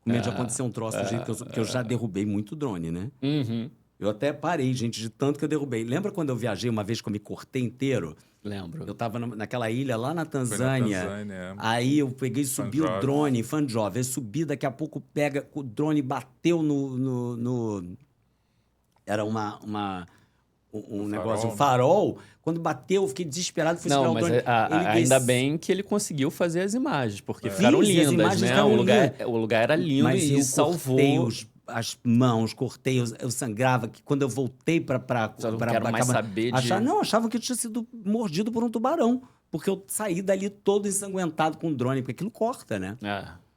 Com medo de acontecer um troço do jeito que eu já derrubei muito drone, né? Uhum. Eu até parei, gente, de tanto que eu derrubei. Lembra quando eu viajei uma vez que eu me cortei inteiro? Lembro. Eu tava naquela ilha lá na Foi na Tanzânia. Tanzânia. Aí eu peguei e subi o Fanjov. drone, Fanjov. Aí subi, daqui a pouco pega, o drone bateu era um negócio, um farol. Quando bateu, eu fiquei desesperado, fui segurar Não, o mas drone. Ele ainda desce- bem que ele conseguiu fazer as imagens, porque ficaram Fiz, e as lindas, imagens né? ficaram lindas. O lugar era lindo Mas e eu salvou. cortei as mãos, cortei, eu sangrava. Que quando eu voltei pra Eu não quero mais saber de... Não, achavam que eu tinha sido mordido por um tubarão. Porque eu saí dali todo ensanguentado com o drone, porque aquilo corta, né?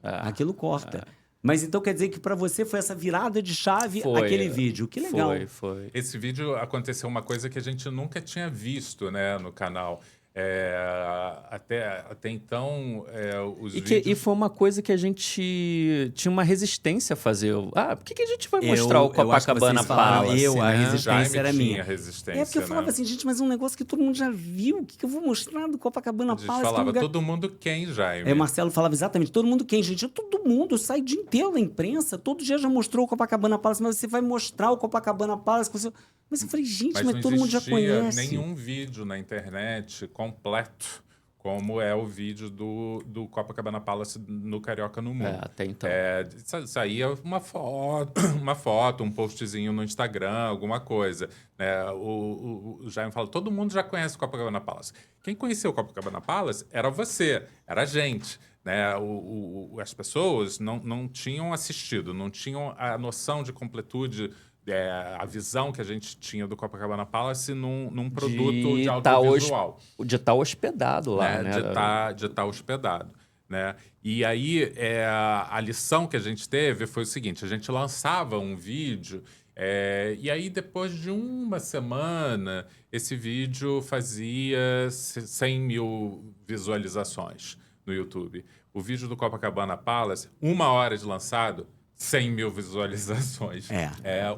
Aquilo corta. Mas então quer dizer que pra você foi essa virada de chave Foi, aquele vídeo. Que legal. Foi. Esse vídeo aconteceu uma coisa que a gente nunca tinha visto, né, no canal. Até então, os vídeos... E foi uma coisa que a gente tinha uma resistência a fazer. Por que a gente vai mostrar o Eu acho que Copacabana vocês falaram, Palace? a né? resistência Jaime era tinha minha. resistência, Porque eu falava né? assim, gente, mas é um negócio que todo mundo já viu. O que eu vou mostrar do Copacabana A gente Palace? Que é um falava, lugar... todo mundo quem, Jaime? O Marcelo falava exatamente, todo mundo quem, gente? Todo mundo, sai o dia inteiro da imprensa, todo dia já mostrou o Copacabana Palace, mas você vai mostrar o Copacabana Palace. Mas eu falei, gente, mas não todo mundo já existia conhece. nenhum vídeo na internet completo como é o vídeo do Copacabana Palace no Carioca no Mundo. Até então. Saía uma foto, um postzinho no Instagram, alguma coisa. Né? O Jaime fala, todo mundo já conhece o Copacabana Palace. Quem conheceu o Copacabana Palace era você, era a gente. Né? As pessoas não tinham assistido, não tinham a noção de completude, a visão que a gente tinha do Copacabana Palace num produto de audiovisual. De estar hospedado lá, né? De estar hospedado. Né? E aí, a lição que a gente teve foi o seguinte, a gente lançava um vídeo e aí, depois de uma semana, esse vídeo fazia 100 mil visualizações no YouTube. O vídeo do Copacabana Palace, 1 hora de lançado, 100 mil visualizações.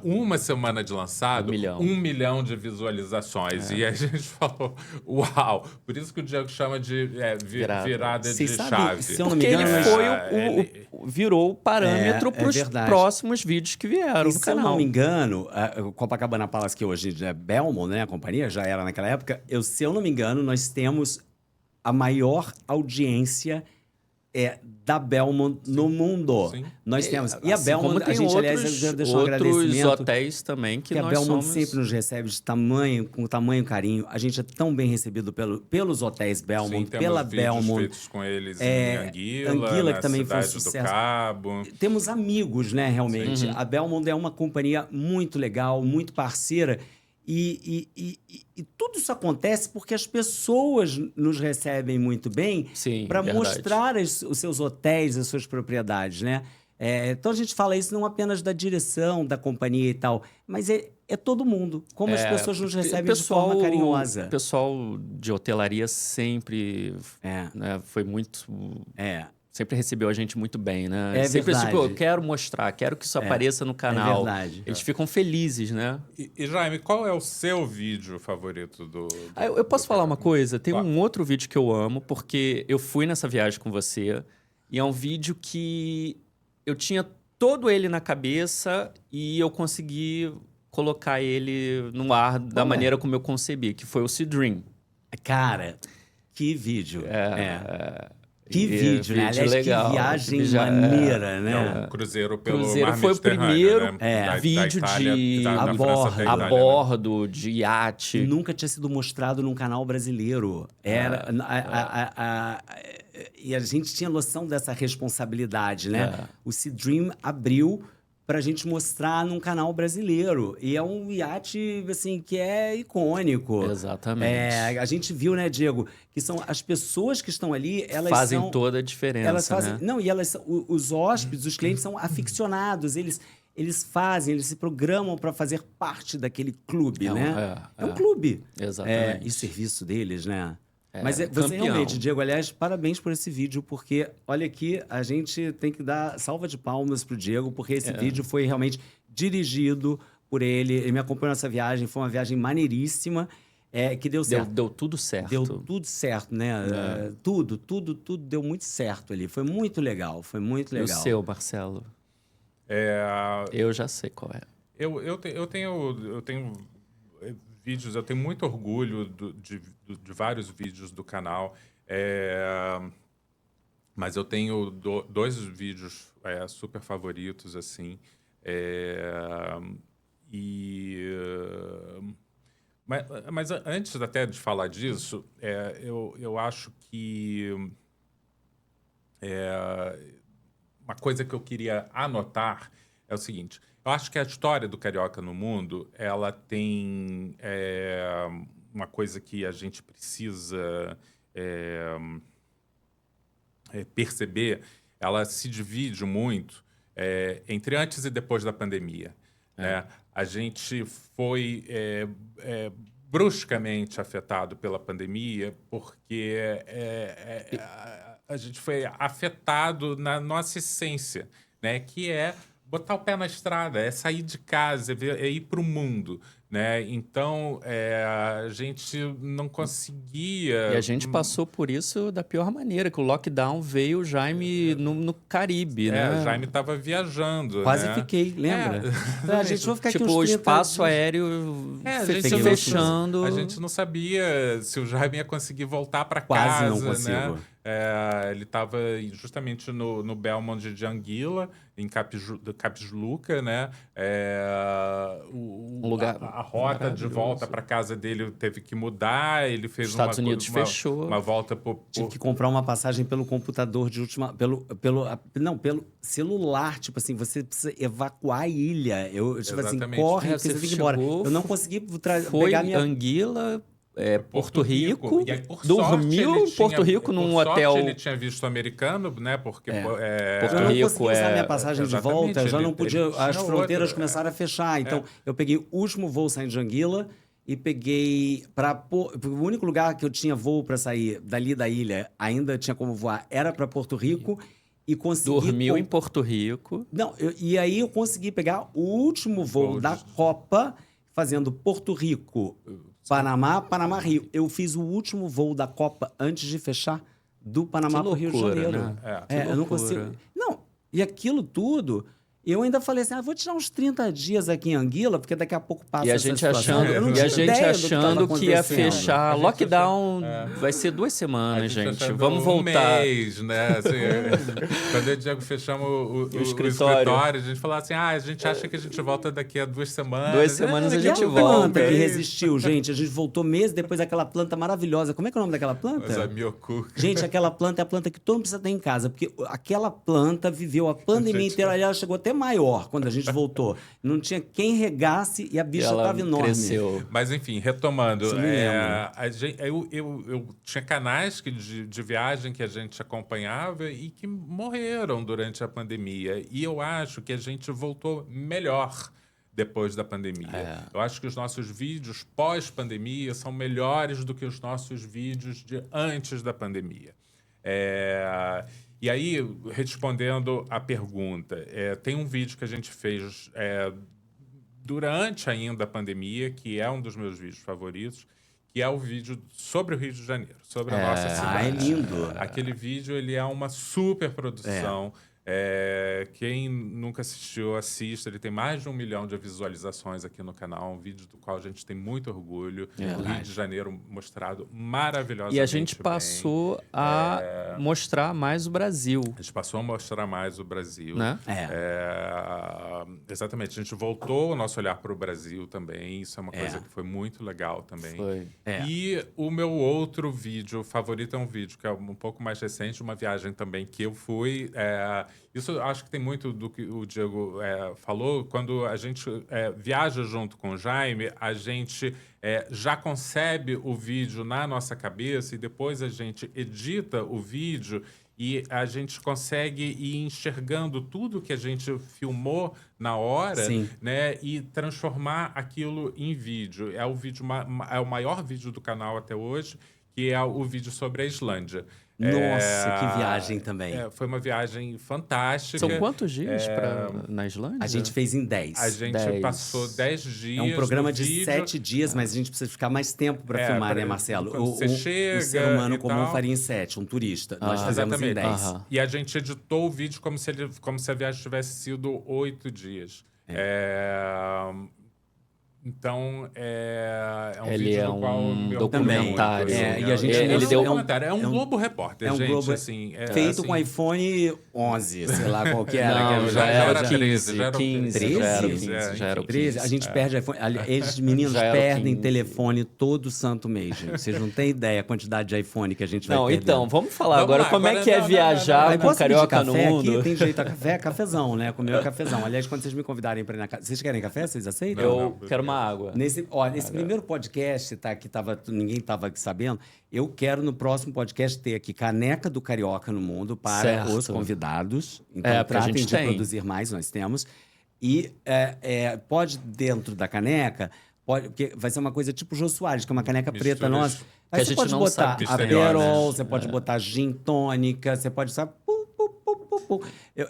Uma semana de lançado, 1 milhão de visualizações. E a gente falou, uau! Por isso que o Diego chama de virada de chave. Se eu não me Porque engano, ele virou o parâmetro para os próximos vídeos que vieram no canal. Se eu não me engano, o Copacabana Palace, que hoje é Belmont, né? A companhia já era naquela época. Se eu não me engano, nós temos a maior audiência da Belmont no mundo. Sim. Nós temos. E Assim a Belmont, como tem a gente, aliás, deixou um agradecimento. outros hotéis também que a nós Belmont somos... sempre nos recebe com tamanho carinho. A gente é tão bem recebido pelos hotéis Belmont, Sim, pela temos vídeos Belmont. feitos com eles em Anguila, que também foi um Cidade do sucesso. Cabo. Temos amigos, né, realmente. A Belmont é uma companhia muito legal, muito parceira. E tudo isso acontece porque as pessoas nos recebem muito bem para mostrar os seus hotéis, as suas propriedades, né? Então a gente fala isso não apenas da direção da companhia e tal, mas é todo mundo. Como as pessoas nos recebem de forma carinhosa. O pessoal de hotelaria sempre né, foi muito... Sempre recebeu a gente muito bem, né? Sempre verdade. eu quero mostrar, quero que isso apareça no canal. É verdade. Eles ficam felizes, né? E Jaime, qual é o seu vídeo favorito do eu posso falar uma coisa? Tem Claro. um outro vídeo que eu amo, porque eu fui nessa viagem com você, e é um vídeo que eu tinha todo ele na cabeça e eu consegui colocar ele no ar da maneira como eu concebi, que foi o Sea Dream. Cara, que vídeo. Que vídeo, né? Aliás, legal, que viagem que maneira, né? um cruzeiro pelo Cruzeiro Mar foi o Mediterrâneo, primeiro né? vídeo de da a França bordo. pra Itália, a né? bordo, de iate. Nunca tinha sido mostrado num canal brasileiro. E a gente tinha noção dessa responsabilidade, né? O Sea Dream abriu pra gente mostrar num canal brasileiro. E é um iate, assim, que é icônico. Exatamente. A gente viu, né, Diego, que são as pessoas que estão ali, elas fazem são... toda a diferença, Elas fazem... né? Não, e os hóspedes, os clientes são aficionados, eles se programam para fazer parte daquele clube, né? É um clube. Exatamente. E o serviço deles, né? Mas você campeão. realmente, Diego, aliás, parabéns por esse vídeo, porque, olha aqui, a gente tem que dar salva de palmas pro Diego, porque esse vídeo foi realmente dirigido por ele. Ele me acompanhou nessa viagem, foi uma viagem maneiríssima, que deu certo. Deu tudo certo. Deu tudo certo, né? Tudo deu muito certo ali. Foi muito legal, foi muito legal. E o seu, Marcelo? Eu já sei qual é. Eu tenho vídeos, eu tenho muito orgulho de vários vídeos do canal, mas eu tenho dois vídeos super favoritos, assim, mas antes até de falar disso, eu acho que uma coisa que eu queria anotar é o seguinte: eu acho que a história do Carioca no Mundo, ela tem uma coisa que a gente precisa perceber. Ela se divide muito entre antes e depois da pandemia. Né? A gente foi bruscamente afetado pela pandemia porque a gente foi afetado na nossa essência, né? Que é botar o pé na estrada, é sair de casa, é ir para o mundo, né? Então, a gente não conseguia... E a gente passou por isso da pior maneira, que o lockdown veio o Jaime no Caribe, né? O Jaime estava viajando, Quase né? fiquei, lembra? A gente vai ficar aqui tipo, uns o 30 espaço dias. aéreo fechando. A gente não sabia se o Jaime ia conseguir voltar para casa. Quase não consigo. Né? Ele estava justamente no Belmont de Anguilla, em Capijluca, né? Um lugar a rota de volta para casa dele teve que mudar. Ele fez Estados Unidos fechou. Uma volta Tive que comprar uma passagem pelo computador de última... Pelo celular. Tipo assim, você precisa evacuar a ilha. Eu tipo assim, corre, porque você tem que ir embora. Eu não consegui pegar minha... Anguilla... Porto Rico, e aí, por dormiu sorte, em Porto Rico num hotel. Ele tinha visto americano, né? Porque Porto eu não Rico consegui usar minha passagem de volta, já não podia. As fronteiras começaram a fechar. Então, eu peguei o último voo saindo de Anguilla e peguei o único lugar que eu tinha voo para sair dali da ilha, ainda tinha como voar, era para Porto Rico. E consegui... Dormiu em Porto Rico. Não, e aí eu consegui pegar o último voo da Copa, fazendo Porto Rico, Panamá, Rio. Eu fiz o último voo da Copa antes de fechar do Panamá para o Rio de Janeiro. Né? Eu não consigo. Não, e aquilo tudo, eu ainda falei assim: vou tirar uns 30 dias aqui em Anguilla, porque daqui a pouco passa e a essa gente situação. achando que ia fechar. Lockdown vai ser 2 semanas, gente. Vamos voltar. Um mês, né? Assim, quando eu e o Diego fechamos o escritório, a gente falou assim: a gente acha que a gente volta daqui a 2 semanas. 2 semanas a gente volta. Planta que resistiu, gente. A gente voltou meses depois daquela planta maravilhosa. Como é que é o nome daquela planta? Gente, aquela planta é a planta que todo mundo precisa ter em casa, porque aquela planta viveu a pandemia inteira. Ela chegou até maior quando a gente voltou. Não tinha quem regasse e a bicha estava enorme. Cresceu. Mas, enfim, retomando. Eu tinha canais de viagem que a gente acompanhava e que morreram durante a pandemia. E eu acho que a gente voltou melhor depois da pandemia. Eu acho que os nossos vídeos pós-pandemia são melhores do que os nossos vídeos de antes da pandemia. E aí, respondendo à pergunta, tem um vídeo que a gente fez durante ainda a pandemia, que é um dos meus vídeos favoritos, que é o vídeo sobre o Rio de Janeiro, sobre a nossa cidade. É lindo. Aquele vídeo, ele é uma super produção. Quem nunca assistiu, assista. Ele tem mais de 1 milhão de visualizações aqui no canal. Um vídeo do qual a gente tem muito orgulho. O Rio de Janeiro mostrado maravilhosamente. E a gente passou a mostrar mais o Brasil. A gente passou a mostrar mais o Brasil. Né? Exatamente. A gente voltou o nosso olhar para o Brasil também. Isso é uma coisa que foi muito legal também. Foi. E o meu outro vídeo favorito é um vídeo que é um pouco mais recente, uma viagem também que eu fui... Isso eu acho que tem muito do que o Diego falou. Quando a gente viaja junto com o Jaime, a gente já concebe o vídeo na nossa cabeça e depois a gente edita o vídeo e a gente consegue ir enxergando tudo que a gente filmou na hora, né, e transformar aquilo em vídeo. É o maior vídeo do canal até hoje, que é o vídeo sobre a Islândia. Nossa, que viagem também. Foi uma viagem fantástica. São quantos dias na Islândia? A gente fez em 10. A gente passou 10 dias. É um programa de 7 dias, mas a gente precisa ficar mais tempo para filmar, né, Marcelo? Você chega. Um ser humano comum faria em 7, um turista. Nós fizemos em 10. E a gente editou o vídeo como se a viagem tivesse sido 8 dias. Então, é um ele vídeo é do qual um documentário. E a gente ele deu documentário. É um Globo Repórter, é um gente. Globo assim, feito com iPhone 11, sei lá qual que era. Não, já era 15, 13. já era 13. A gente perde iPhone. Esses meninos perdem telefone todo santo mês, gente. Vocês não têm ideia a quantidade de iPhone que a gente vai perder. Então, vamos falar agora como é que é viajar com Carioca no Mundo. Aqui, tem jeito a café? Cafezão, né? Comer cafezão. Aliás, quando vocês me convidarem para ir na casa... Vocês querem café? Vocês aceitam? Eu quero uma água. Nesse primeiro podcast, ninguém estava aqui sabendo, eu quero no próximo podcast ter aqui caneca do Carioca no Mundo para os convidados. Então, tratem de produzir mais, nós temos. E pode, dentro da caneca, porque vai ser uma coisa tipo Jô Soares, que é uma caneca preta nossa. Aí você pode botar Aperol, você pode botar gin tônica, você pode... Sabe,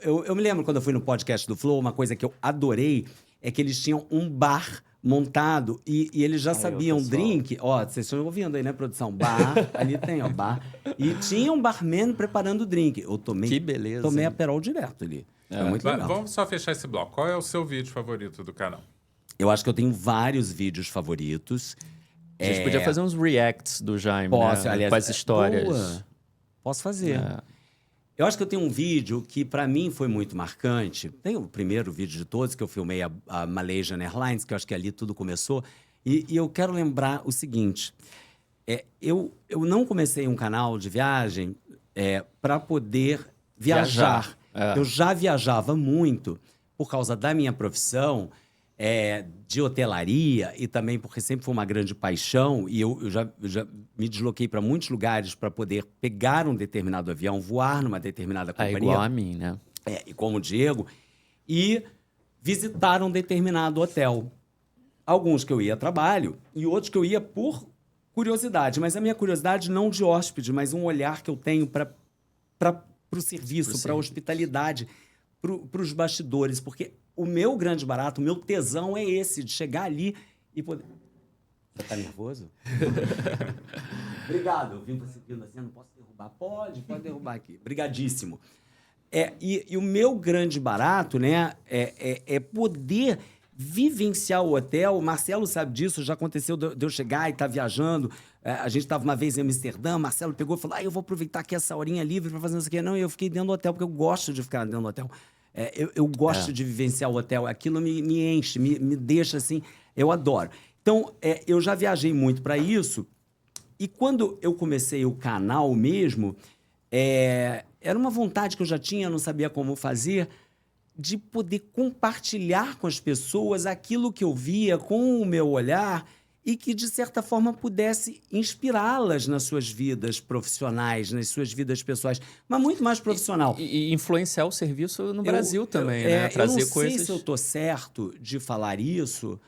eu me lembro quando eu fui no podcast do Flow, uma coisa que eu adorei é que eles tinham um bar montado e eles já sabiam drink. Ó, vocês estão ouvindo aí, né, produção? Bar, ali tem, ó, bar. E tinha um barman preparando o drink. Eu tomei... Que beleza. Tomei Aperol direto ali. É muito legal. Vamos só fechar esse bloco. Qual é o seu vídeo favorito do canal? Eu acho que eu tenho vários vídeos favoritos. A gente podia fazer uns reacts do Jaime, Posso, né? aliás, com as histórias. Boa. Posso fazer. Eu acho que eu tenho um vídeo que, para mim, foi muito marcante. Tem o primeiro vídeo de todos, que eu filmei a Malaysian Airlines, que eu acho que ali tudo começou. E eu quero lembrar o seguinte. Eu não comecei um canal de viagem para poder viajar. Eu já viajava muito por causa da minha profissão, de hotelaria, e também porque sempre foi uma grande paixão, e eu já me desloquei para muitos lugares para poder pegar um determinado avião, voar numa determinada companhia. É igual a mim, né? E como o Diego, e visitar um determinado hotel. Alguns que eu ia a trabalho e outros que eu ia por curiosidade. Mas a minha curiosidade não de hóspede, mas um olhar que eu tenho para o serviço, para a hospitalidade, para os bastidores, porque o meu grande barato, o meu tesão é esse, de chegar ali e poder... Você tá nervoso? Obrigado. Eu vim seguindo assim, não posso derrubar. Pode derrubar aqui. Obrigadíssimo. E o meu grande barato, né, é poder vivenciar o hotel. O Marcelo sabe disso, já aconteceu de eu chegar e estar viajando. A gente estava uma vez em Amsterdã, Marcelo pegou e falou, eu vou aproveitar aqui essa horinha livre para fazer isso aqui. Não, e eu fiquei dentro do hotel, porque eu gosto de ficar dentro do hotel. Eu gosto de vivenciar o hotel. Aquilo me enche, me deixa assim... Eu adoro. Então, eu já viajei muito para isso. E quando eu comecei o canal mesmo, era uma vontade que eu já tinha, não sabia como fazer, de poder compartilhar com as pessoas aquilo que eu via com o meu olhar e que, de certa forma, pudesse inspirá-las nas suas vidas profissionais, nas suas vidas pessoais, mas muito mais profissional. E influenciar o serviço no Brasil também, né? Trazer coisas... Eu não sei se eu estou certo de falar isso,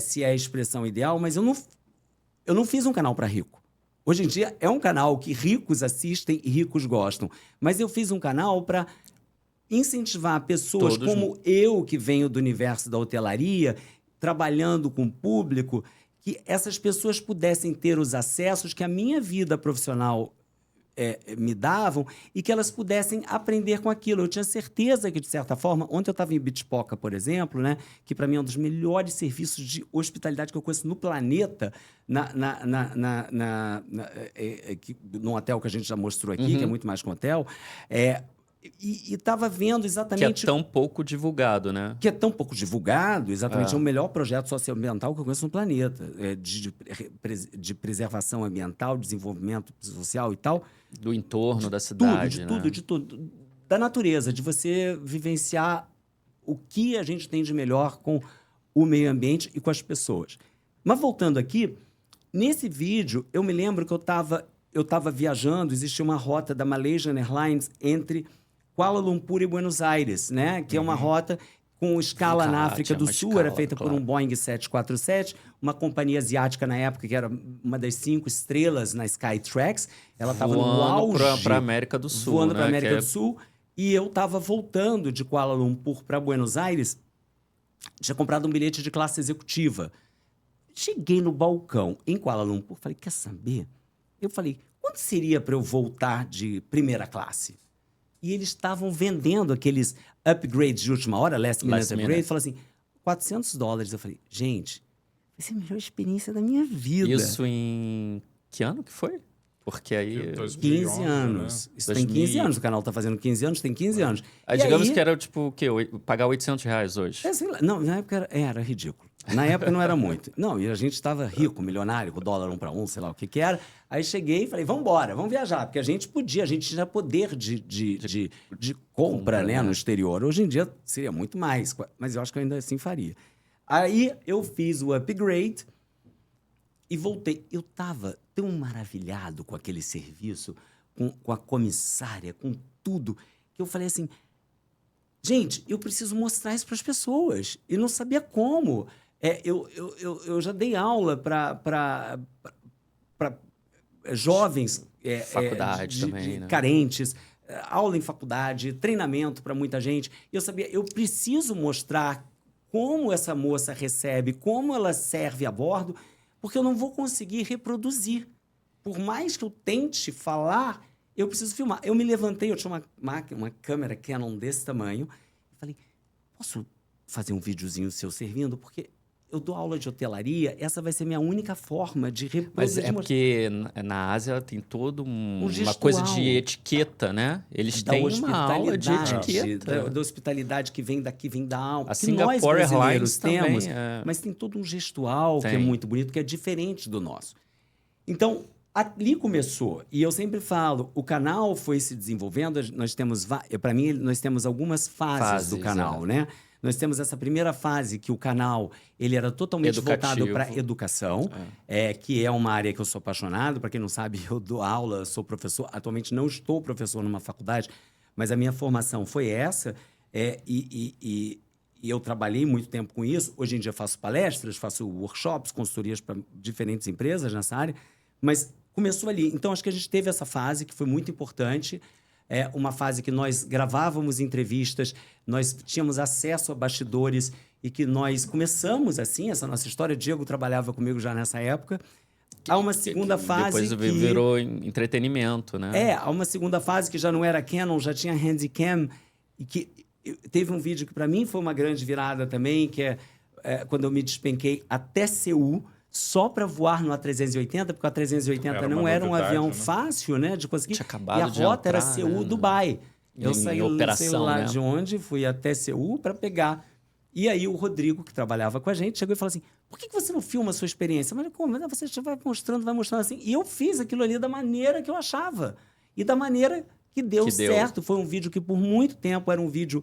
se é a expressão ideal, mas eu não fiz um canal para rico. Hoje em dia é um canal que ricos assistem e ricos gostam, mas eu fiz um canal para incentivar pessoas como eu, que venho do universo da hotelaria, trabalhando com o público, que essas pessoas pudessem ter os acessos que a minha vida profissional me davam e que elas pudessem aprender com aquilo. Eu tinha certeza que, de certa forma... Ontem eu estava em Bitpoca, por exemplo, né, que para mim é um dos melhores serviços de hospitalidade que eu conheço no planeta, num hotel que a gente já mostrou aqui, que é muito mais que um hotel. E estava vendo exatamente... Que é tão pouco divulgado, né? Que é tão pouco divulgado, exatamente. É o melhor projeto socioambiental que eu conheço no planeta. De preservação ambiental, desenvolvimento social e tal. Do entorno da cidade, de tudo. da natureza, de você vivenciar o que a gente tem de melhor com o meio ambiente e com as pessoas. Mas voltando aqui, nesse vídeo, eu me lembro que eu estava viajando, existia uma rota da Malaysian Airlines entre Kuala Lumpur e Buenos Aires, né? Que é uma rota com escala na África do Sul, era feita por um Boeing 747, uma companhia asiática na época que era uma das 5 estrelas na Skytrax. Ela estava no auge. Para a América do Sul. Voando para a América do Sul. E eu estava voltando de Kuala Lumpur para Buenos Aires, tinha comprado um bilhete de classe executiva. Cheguei no balcão em Kuala Lumpur, falei, quer saber? Eu falei, quanto seria para eu voltar de primeira classe? E eles estavam vendendo aqueles upgrades de última hora, last minute upgrade, falaram assim, $400. Eu falei, gente, vai ser a melhor experiência da minha vida. Isso em que ano que foi? Porque aí... 15 anos. Né? Isso tem 15 anos. O canal tá fazendo 15 anos, tem 15 anos. Aí, digamos que era, tipo, o quê? Pagar R$800 hoje? Sei lá. Não, na época era ridículo. Na época não era muito. Não, e a gente estava rico, milionário, com o dólar 1 para 1, sei lá o que era. Aí cheguei e falei, vamos embora, vamos viajar. Porque a gente tinha poder de compra, né, no exterior. Hoje em dia seria muito mais, mas eu acho que eu ainda assim faria. Aí eu fiz o upgrade e voltei. Eu estava tão maravilhado com aquele serviço, com a comissária, com tudo, que eu falei assim, gente, eu preciso mostrar isso para as pessoas. E não sabia como. Eu já dei aula para jovens faculdade também, né? carentes, aula em faculdade, treinamento para muita gente. Eu sabia, eu preciso mostrar como essa moça recebe, como ela serve a bordo, porque eu não vou conseguir reproduzir. Por mais que eu tente falar, eu preciso filmar. Eu me levantei, eu tinha uma câmera Canon desse tamanho, e falei, posso fazer um videozinho seu servindo? Porque eu dou aula de hotelaria, essa vai ser minha única forma de reproduzir. Mas é porque na Ásia tem toda uma coisa de etiqueta, né? Eles têm uma aula de etiqueta. Da hospitalidade que vem daqui, vem da alma. A Singapore Airlines temos, mas tem todo um gestual que é muito bonito, que é diferente do nosso. Então, ali começou. E eu sempre falo, o canal foi se desenvolvendo, nós temos, para mim, nós temos algumas fases do canal, né? Nós temos essa primeira fase que o canal ele era totalmente voltado para educação, que é uma área que eu sou apaixonado. Para quem não sabe, eu dou aula, sou professor. Atualmente não estou professor numa faculdade, mas a minha formação foi essa. E eu trabalhei muito tempo com isso. Hoje em dia faço palestras, faço workshops, consultorias para diferentes empresas nessa área. Mas começou ali. Então, acho que a gente teve essa fase que foi muito importante. Uma fase que nós gravávamos entrevistas, nós tínhamos acesso a bastidores e que nós começamos assim, essa nossa história. O Diego trabalhava comigo já nessa época. Há uma segunda fase depois virou entretenimento, né? Há uma segunda fase que já não era Canon, já tinha Handycam. E que teve um vídeo que para mim foi uma grande virada também, que é quando eu me despenquei até Seul, só para voar no A380, porque o A380 não era um avião fácil, né, de conseguir. Tinha acabado e a rota entrar, era Seul, Dubai. Eu saí lá de onde, fui até Seul para pegar. E aí o Rodrigo, que trabalhava com a gente, chegou e falou assim, por que você não filma a sua experiência? Mas como? Você vai mostrando assim. E eu fiz aquilo ali da maneira que eu achava. E da maneira que deu certo. Foi um vídeo que por muito tempo era um vídeo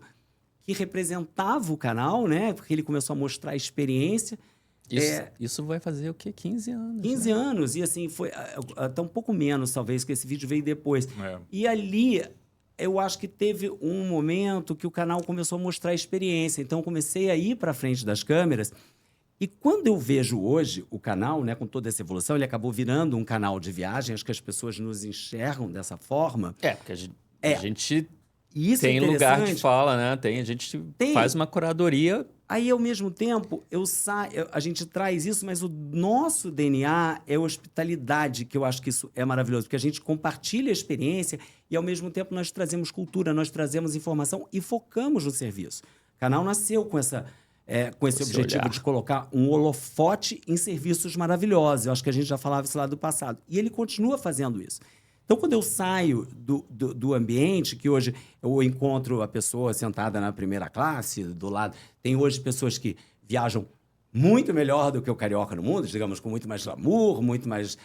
que representava o canal, né? Porque ele começou a mostrar a experiência. Isso vai fazer o quê? 15 anos. 15 anos. E assim, foi até um pouco menos, talvez, que esse vídeo veio depois. E ali, eu acho que teve um momento que o canal começou a mostrar a experiência. Então, eu comecei a ir para frente das câmeras. E quando eu vejo hoje o canal, né, com toda essa evolução, ele acabou virando um canal de viagem. Acho que as pessoas nos enxergam dessa forma. Porque a gente isso tem lugar que fala, né? A gente faz uma curadoria. Aí, ao mesmo tempo, a gente traz isso, mas o nosso DNA é hospitalidade, que eu acho que isso é maravilhoso, porque a gente compartilha a experiência e, ao mesmo tempo, nós trazemos cultura, nós trazemos informação e focamos no serviço. O canal nasceu com esse objetivo de colocar um holofote em serviços maravilhosos. Eu acho que a gente já falava isso lá do passado. E ele continua fazendo isso. Então, quando eu saio do ambiente, que hoje eu encontro a pessoa sentada na primeira classe, do lado... Tem hoje pessoas que viajam muito melhor do que o Carioca no Mundo, digamos, com muito mais glamour, muito mais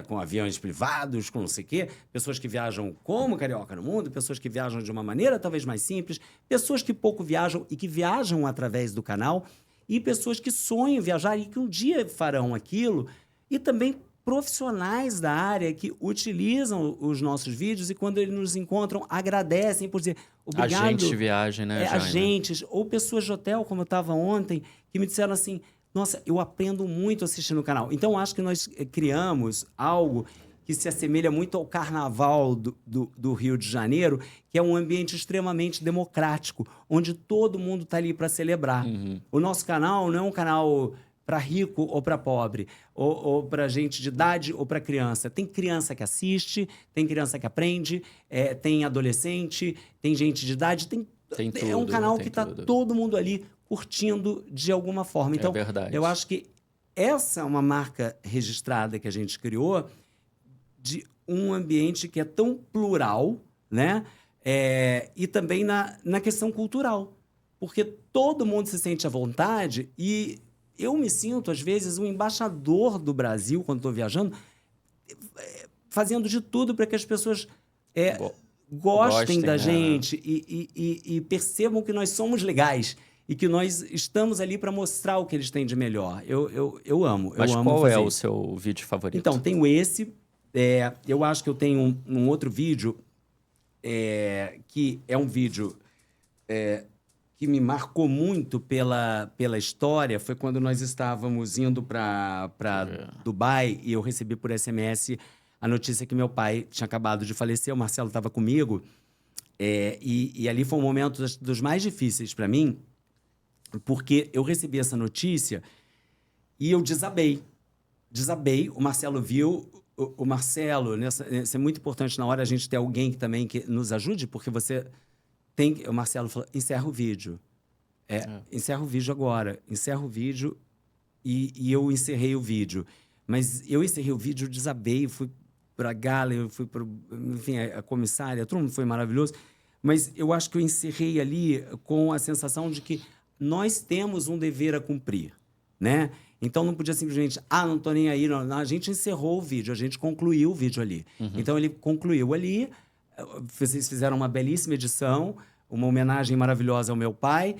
com aviões privados, com não sei o quê. Pessoas que viajam como Carioca no Mundo, pessoas que viajam de uma maneira talvez mais simples, pessoas que pouco viajam e que viajam através do canal, e pessoas que sonham viajar e que um dia farão aquilo, e também profissionais da área que utilizam os nossos vídeos e quando eles nos encontram, agradecem por dizer obrigado. Agentes de viagem, né, Jaime? Agentes, ou pessoas de hotel, como eu estava ontem, que me disseram assim, nossa, eu aprendo muito assistindo o canal. Então, acho que nós criamos algo que se assemelha muito ao carnaval do Rio de Janeiro, que é um ambiente extremamente democrático, onde todo mundo está ali para celebrar. O nosso canal não é um canal para rico ou para pobre, ou para gente de idade ou para criança. Tem criança que assiste, tem criança que aprende, tem adolescente, tem gente de idade, tem tudo, é um canal que está todo mundo ali curtindo de alguma forma. Então, eu acho que essa é uma marca registrada que a gente criou de um ambiente que é tão plural, né? E também na questão cultural. Porque todo mundo se sente à vontade e eu me sinto, às vezes, um embaixador do Brasil, quando estou viajando, fazendo de tudo para que as pessoas gostem da gente e percebam que nós somos legais e que nós estamos ali para mostrar o que eles têm de melhor. Eu amo. Mas eu amo qual é fazer o isso. seu vídeo favorito? Então, tenho esse. Eu acho que eu tenho um outro vídeo que é um vídeo que me marcou muito pela história. Foi quando nós estávamos indo para Dubai e eu recebi por SMS a notícia que meu pai tinha acabado de falecer. O Marcelo estava comigo. E ali foi um momento dos mais difíceis para mim, porque eu recebi essa notícia e eu desabei. O Marcelo viu. O Marcelo, isso é muito importante na hora a gente ter alguém que nos ajude, porque você tem... O Marcelo falou, encerra o vídeo. Encerra o vídeo agora. Encerra o vídeo e eu encerrei o vídeo. Mas eu encerrei o vídeo, desabei, fui para a gala, eu fui para... Enfim, a comissária, todo mundo foi maravilhoso. Mas eu acho que eu encerrei ali com a sensação de que nós temos um dever a cumprir, né? Então, não podia simplesmente, não tô nem aí. Não. A gente encerrou o vídeo, a gente concluiu o vídeo ali. Então, ele concluiu ali, vocês fizeram uma belíssima edição, uma homenagem maravilhosa ao meu pai.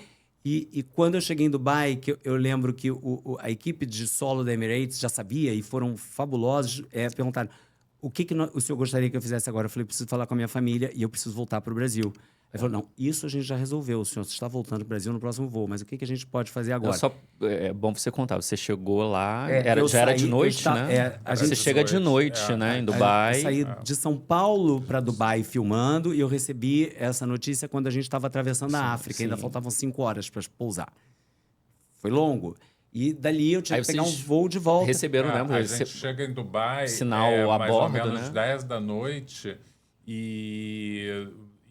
E quando eu cheguei em Dubai, que eu lembro que a equipe de solo da Emirates já sabia e foram fabulosos, perguntaram, o que o senhor gostaria que eu fizesse agora? Eu falei, preciso falar com a minha família e eu preciso voltar para o Brasil. Ele falou, não, isso a gente já resolveu. O senhor está voltando para o Brasil no próximo voo, mas o que a gente pode fazer agora? É bom você contar. Você chegou lá, já era de noite, né? Você chega de noite, né, em Dubai. Eu saí de São Paulo para Dubai filmando e eu recebi essa notícia quando a gente estava atravessando a África. Ainda faltavam 5 horas para pousar. Foi longo. E dali eu tinha que pegar um voo de volta. Receberam, né? A gente chega em Dubai, sinal a mais bordo, ou menos né? 10 da noite e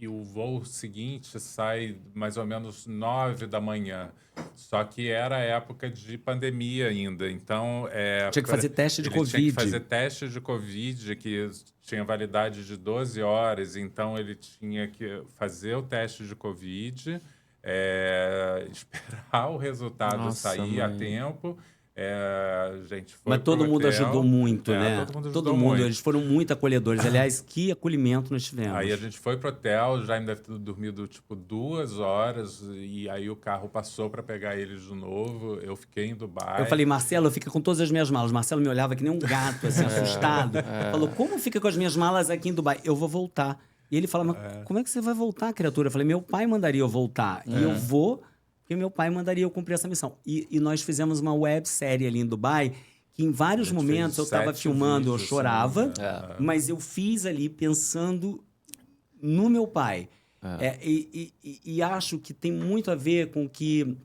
o voo seguinte sai mais ou menos 9 da manhã. Só que era época de pandemia ainda, então... tinha que fazer teste de Covid. Tinha que fazer teste de Covid, que tinha validade de 12 horas, então ele tinha que fazer o teste de Covid, esperar o resultado sair a tempo... gente foi Mas todo mundo ajudou muito, né? Todo mundo. Eles foram muito acolhedores. Aliás, que acolhimento nós tivemos. Aí a gente foi pro hotel, o Jaime deve ter dormido tipo 2 horas, e aí o carro passou para pegar eles de novo. Eu fiquei em Dubai. Eu falei, Marcelo, fica com todas as minhas malas. Marcelo me olhava que nem um gato, assim, assustado. Falou, como fica com as minhas malas aqui em Dubai? Eu vou voltar. E ele fala, mas como é que você vai voltar, criatura? Eu falei, meu pai mandaria eu voltar. E eu vou... porque meu pai mandaria eu cumprir essa missão. E nós fizemos uma websérie ali em Dubai, que em vários momentos eu estava filmando, eu chorava, mas eu fiz ali pensando no meu pai. E acho que tem muito a ver com que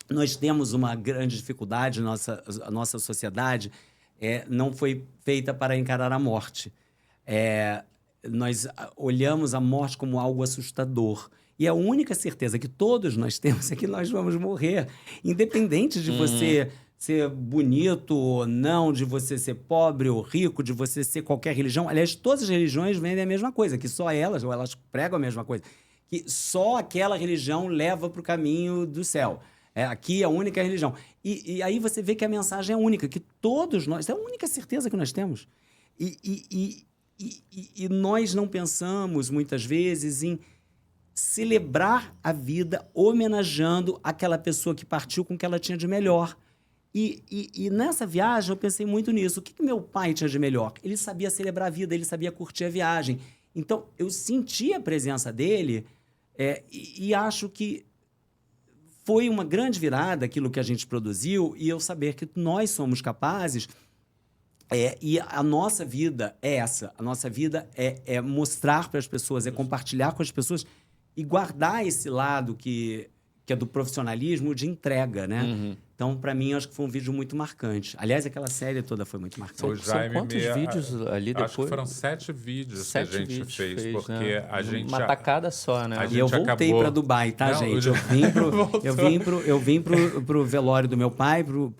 nós temos uma grande dificuldade, a nossa sociedade não foi feita para encarar a morte. Nós olhamos a morte como algo assustador. E a única certeza que todos nós temos é que nós vamos morrer. Independente de você ser bonito ou não, de você ser pobre ou rico, de você ser qualquer religião. Aliás, todas as religiões vendem a mesma coisa, que só elas, ou elas pregam a mesma coisa. Que só aquela religião leva para o caminho do céu. Aqui é a única religião. E aí você vê que a mensagem é única, que todos nós... É a única certeza que nós temos. E nós não pensamos, muitas vezes, em celebrar a vida homenageando aquela pessoa que partiu com o que ela tinha de melhor. E nessa viagem eu pensei muito nisso. O que meu pai tinha de melhor? Ele sabia celebrar a vida, ele sabia curtir a viagem. Então, eu senti a presença dele e acho que foi uma grande virada aquilo que a gente produziu e eu saber que nós somos capazes... e a nossa vida é essa. A nossa vida é mostrar para as pessoas, é compartilhar com as pessoas e guardar esse lado que é do profissionalismo de entrega, né? Uhum. Então, para mim, acho que foi um vídeo muito marcante. Aliás, aquela série toda foi muito marcante. São quantos vídeos ali depois? Acho que foram 7 vídeos que a gente fez, porque né? a gente... Uma tacada só, né? E eu voltei para Dubai, tá, Não, gente? Eu vim pro velório do meu pai, pro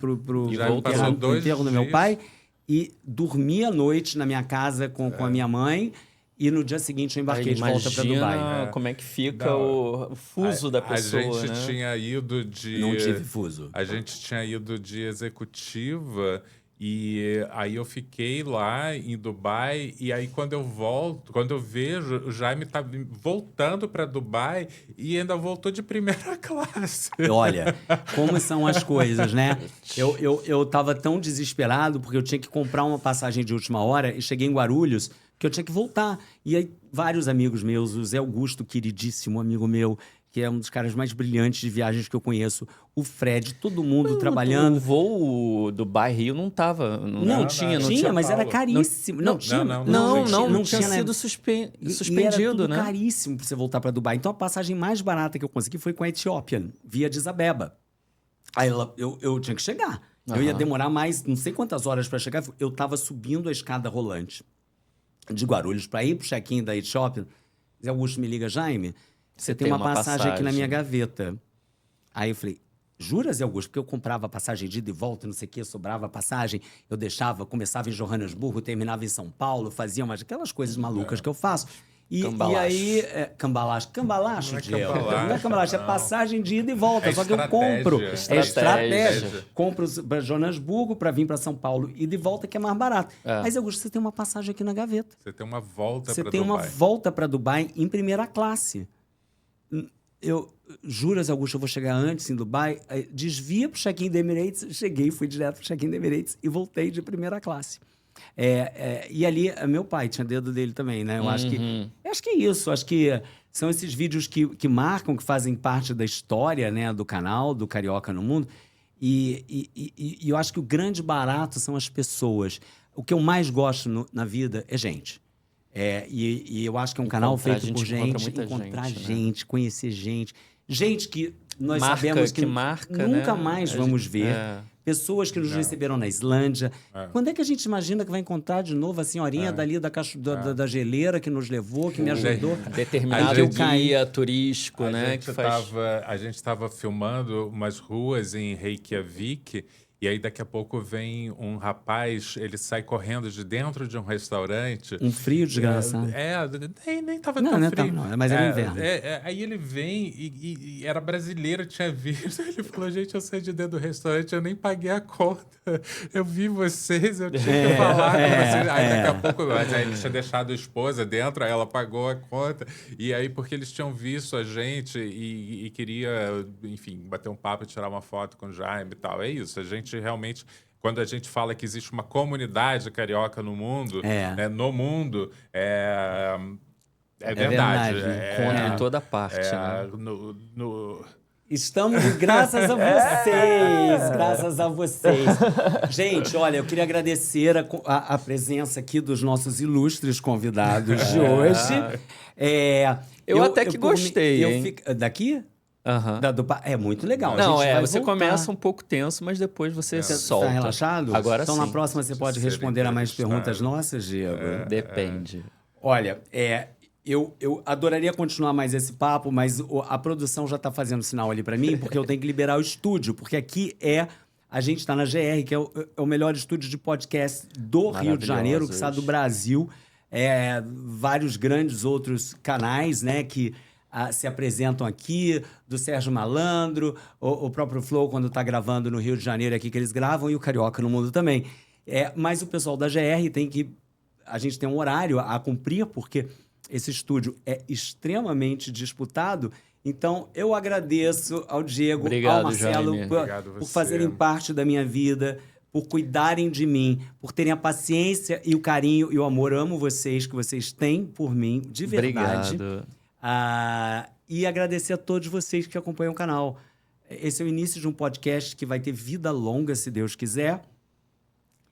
enterro do meu pai, e dormi à noite na minha casa com a minha mãe. E no dia seguinte eu embarquei de volta para Dubai. Como é que fica o fuso da pessoa, A gente né? tinha ido de... Não tive fuso. A gente tinha ido de executiva e aí eu fiquei lá em Dubai e aí quando eu vejo, o Jaime tá voltando para Dubai e ainda voltou de primeira classe. Olha, como são as coisas, né? Eu tava tão desesperado porque eu tinha que comprar uma passagem de última hora e cheguei em Guarulhos que eu tinha que voltar. E aí, vários amigos meus, o Zé Augusto, queridíssimo amigo meu, que é um dos caras mais brilhantes de viagens que eu conheço, o Fred, todo mundo trabalhando. O voo Dubai-Rio não tava... Não tinha, mas era caríssimo. Não tinha sido suspendido, era né? Caríssimo para você voltar para Dubai. Então, a passagem mais barata que eu consegui foi com a Ethiopian, via Addis Abeba. Aí eu tinha que chegar. Eu ia demorar mais, não sei quantas horas para chegar. Eu tava subindo a escada rolante de Guarulhos para ir pro check-in da Ethiopian. Zé Augusto me liga, Jaime, você tem uma passagem aqui na minha gaveta. Aí eu falei, jura, Zé Augusto? Porque eu comprava passagem de ida e volta, não sei o quê, sobrava passagem, eu deixava, começava em Johannesburgo, terminava em São Paulo, fazia aquelas coisas malucas que eu faço. E aí, cambalacho, Diego. Não é cambalacho, é passagem de ida e volta. Só que eu compro. É estratégia. Compro para Joanesburgo para vir para São Paulo, ida e volta, que é mais barato. Mas, Augusto, você tem uma passagem aqui na gaveta. Você tem uma volta para Dubai. Você tem uma volta para Dubai em primeira classe. Juras, Augusto, eu vou chegar antes em Dubai. Desvia para o check-in da Emirates. Cheguei, fui direto para o check-in da Emirates e voltei de primeira classe. E ali, meu pai tinha dedo dele também, né? Eu acho que é isso. Acho que são esses vídeos que marcam, que fazem parte da história, né, do canal, do Carioca no Mundo. E eu acho que o grande barato são as pessoas. O que eu mais gosto na vida é gente. E eu acho que é um canal feito por gente, encontrar gente, né? Conhecer gente. Gente que nós sabemos que nunca mais vamos ver. Pessoas que nos receberam na Islândia. Quando é que a gente imagina que vai encontrar de novo a senhorinha dali da geleira que nos levou, que me ajudou? Determinado guia turístico, né? A gente estava filmando umas ruas em Reykjavik e aí daqui a pouco vem um rapaz, ele sai correndo de dentro de um restaurante. Um frio desgraçado. Nem tava tão frio. Mas era inverno. Aí ele vem e era brasileiro, tinha visto. Ele falou, gente, eu saí de dentro do restaurante, eu nem paguei a conta. Eu vi vocês, eu tinha que falar com vocês. Aí daqui a pouco, mas aí ele tinha deixado a esposa dentro, aí ela pagou a conta. E aí, porque eles tinham visto a gente e queria, enfim, bater um papo e tirar uma foto com o Jaime e tal. É isso, a gente realmente, quando a gente fala que existe uma comunidade carioca no mundo, no mundo, é verdade. Encontra em toda parte. Né? Estamos graças a vocês, graças a vocês. Gente, olha, eu queria agradecer a presença aqui dos nossos ilustres convidados de hoje. Eu até que gostei, hein? Daqui? É muito legal. Não, você começa um pouco tenso, mas depois você solta. Tá relaxado? Agora então, sim. Na próxima você pode responder a mais perguntas nossas, Diego? Depende. Olha, eu adoraria continuar mais esse papo, mas a produção já está fazendo sinal ali para mim, porque eu tenho que liberar o estúdio, porque aqui a gente está na GR, que é o melhor estúdio de podcast do Rio de Janeiro, que está do Brasil. Vários grandes outros canais, né, que se apresentam aqui, do Sérgio Malandro, o próprio Flow, quando está gravando no Rio de Janeiro aqui, que eles gravam, e o Carioca no Mundo também. Mas o pessoal da GR tem que... A gente tem um horário a cumprir, porque esse estúdio é extremamente disputado. Então, eu agradeço ao Diego, Obrigado, ao Marcelo, por fazerem parte da minha vida, por cuidarem de mim, por terem a paciência e o carinho e o amor. Eu amo vocês, que vocês têm por mim, de verdade. Obrigado. E agradecer a todos vocês que acompanham o canal. Esse é o início de um podcast que vai ter vida longa, se Deus quiser.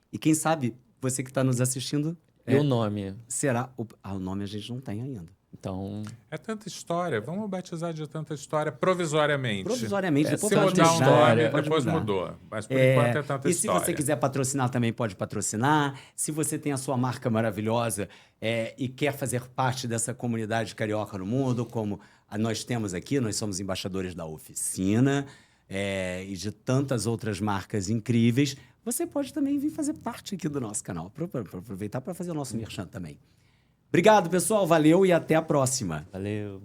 E quem sabe, você que está nos assistindo... E o nome? Será... o nome a gente não tem ainda. Então... É tanta história. Vamos batizar de tanta história provisoriamente. Provisoriamente. Depois se mudar o nome, depois mudou. Mas por enquanto é tanta história. E se você quiser patrocinar, também pode patrocinar. Se você tem a sua marca maravilhosa e quer fazer parte dessa comunidade carioca no mundo, como nós temos aqui, nós somos embaixadores da Oficina e de tantas outras marcas incríveis, você pode também vir fazer parte aqui do nosso canal. Para aproveitar para fazer o nosso merchan também. Obrigado, pessoal. Valeu e até a próxima. Valeu.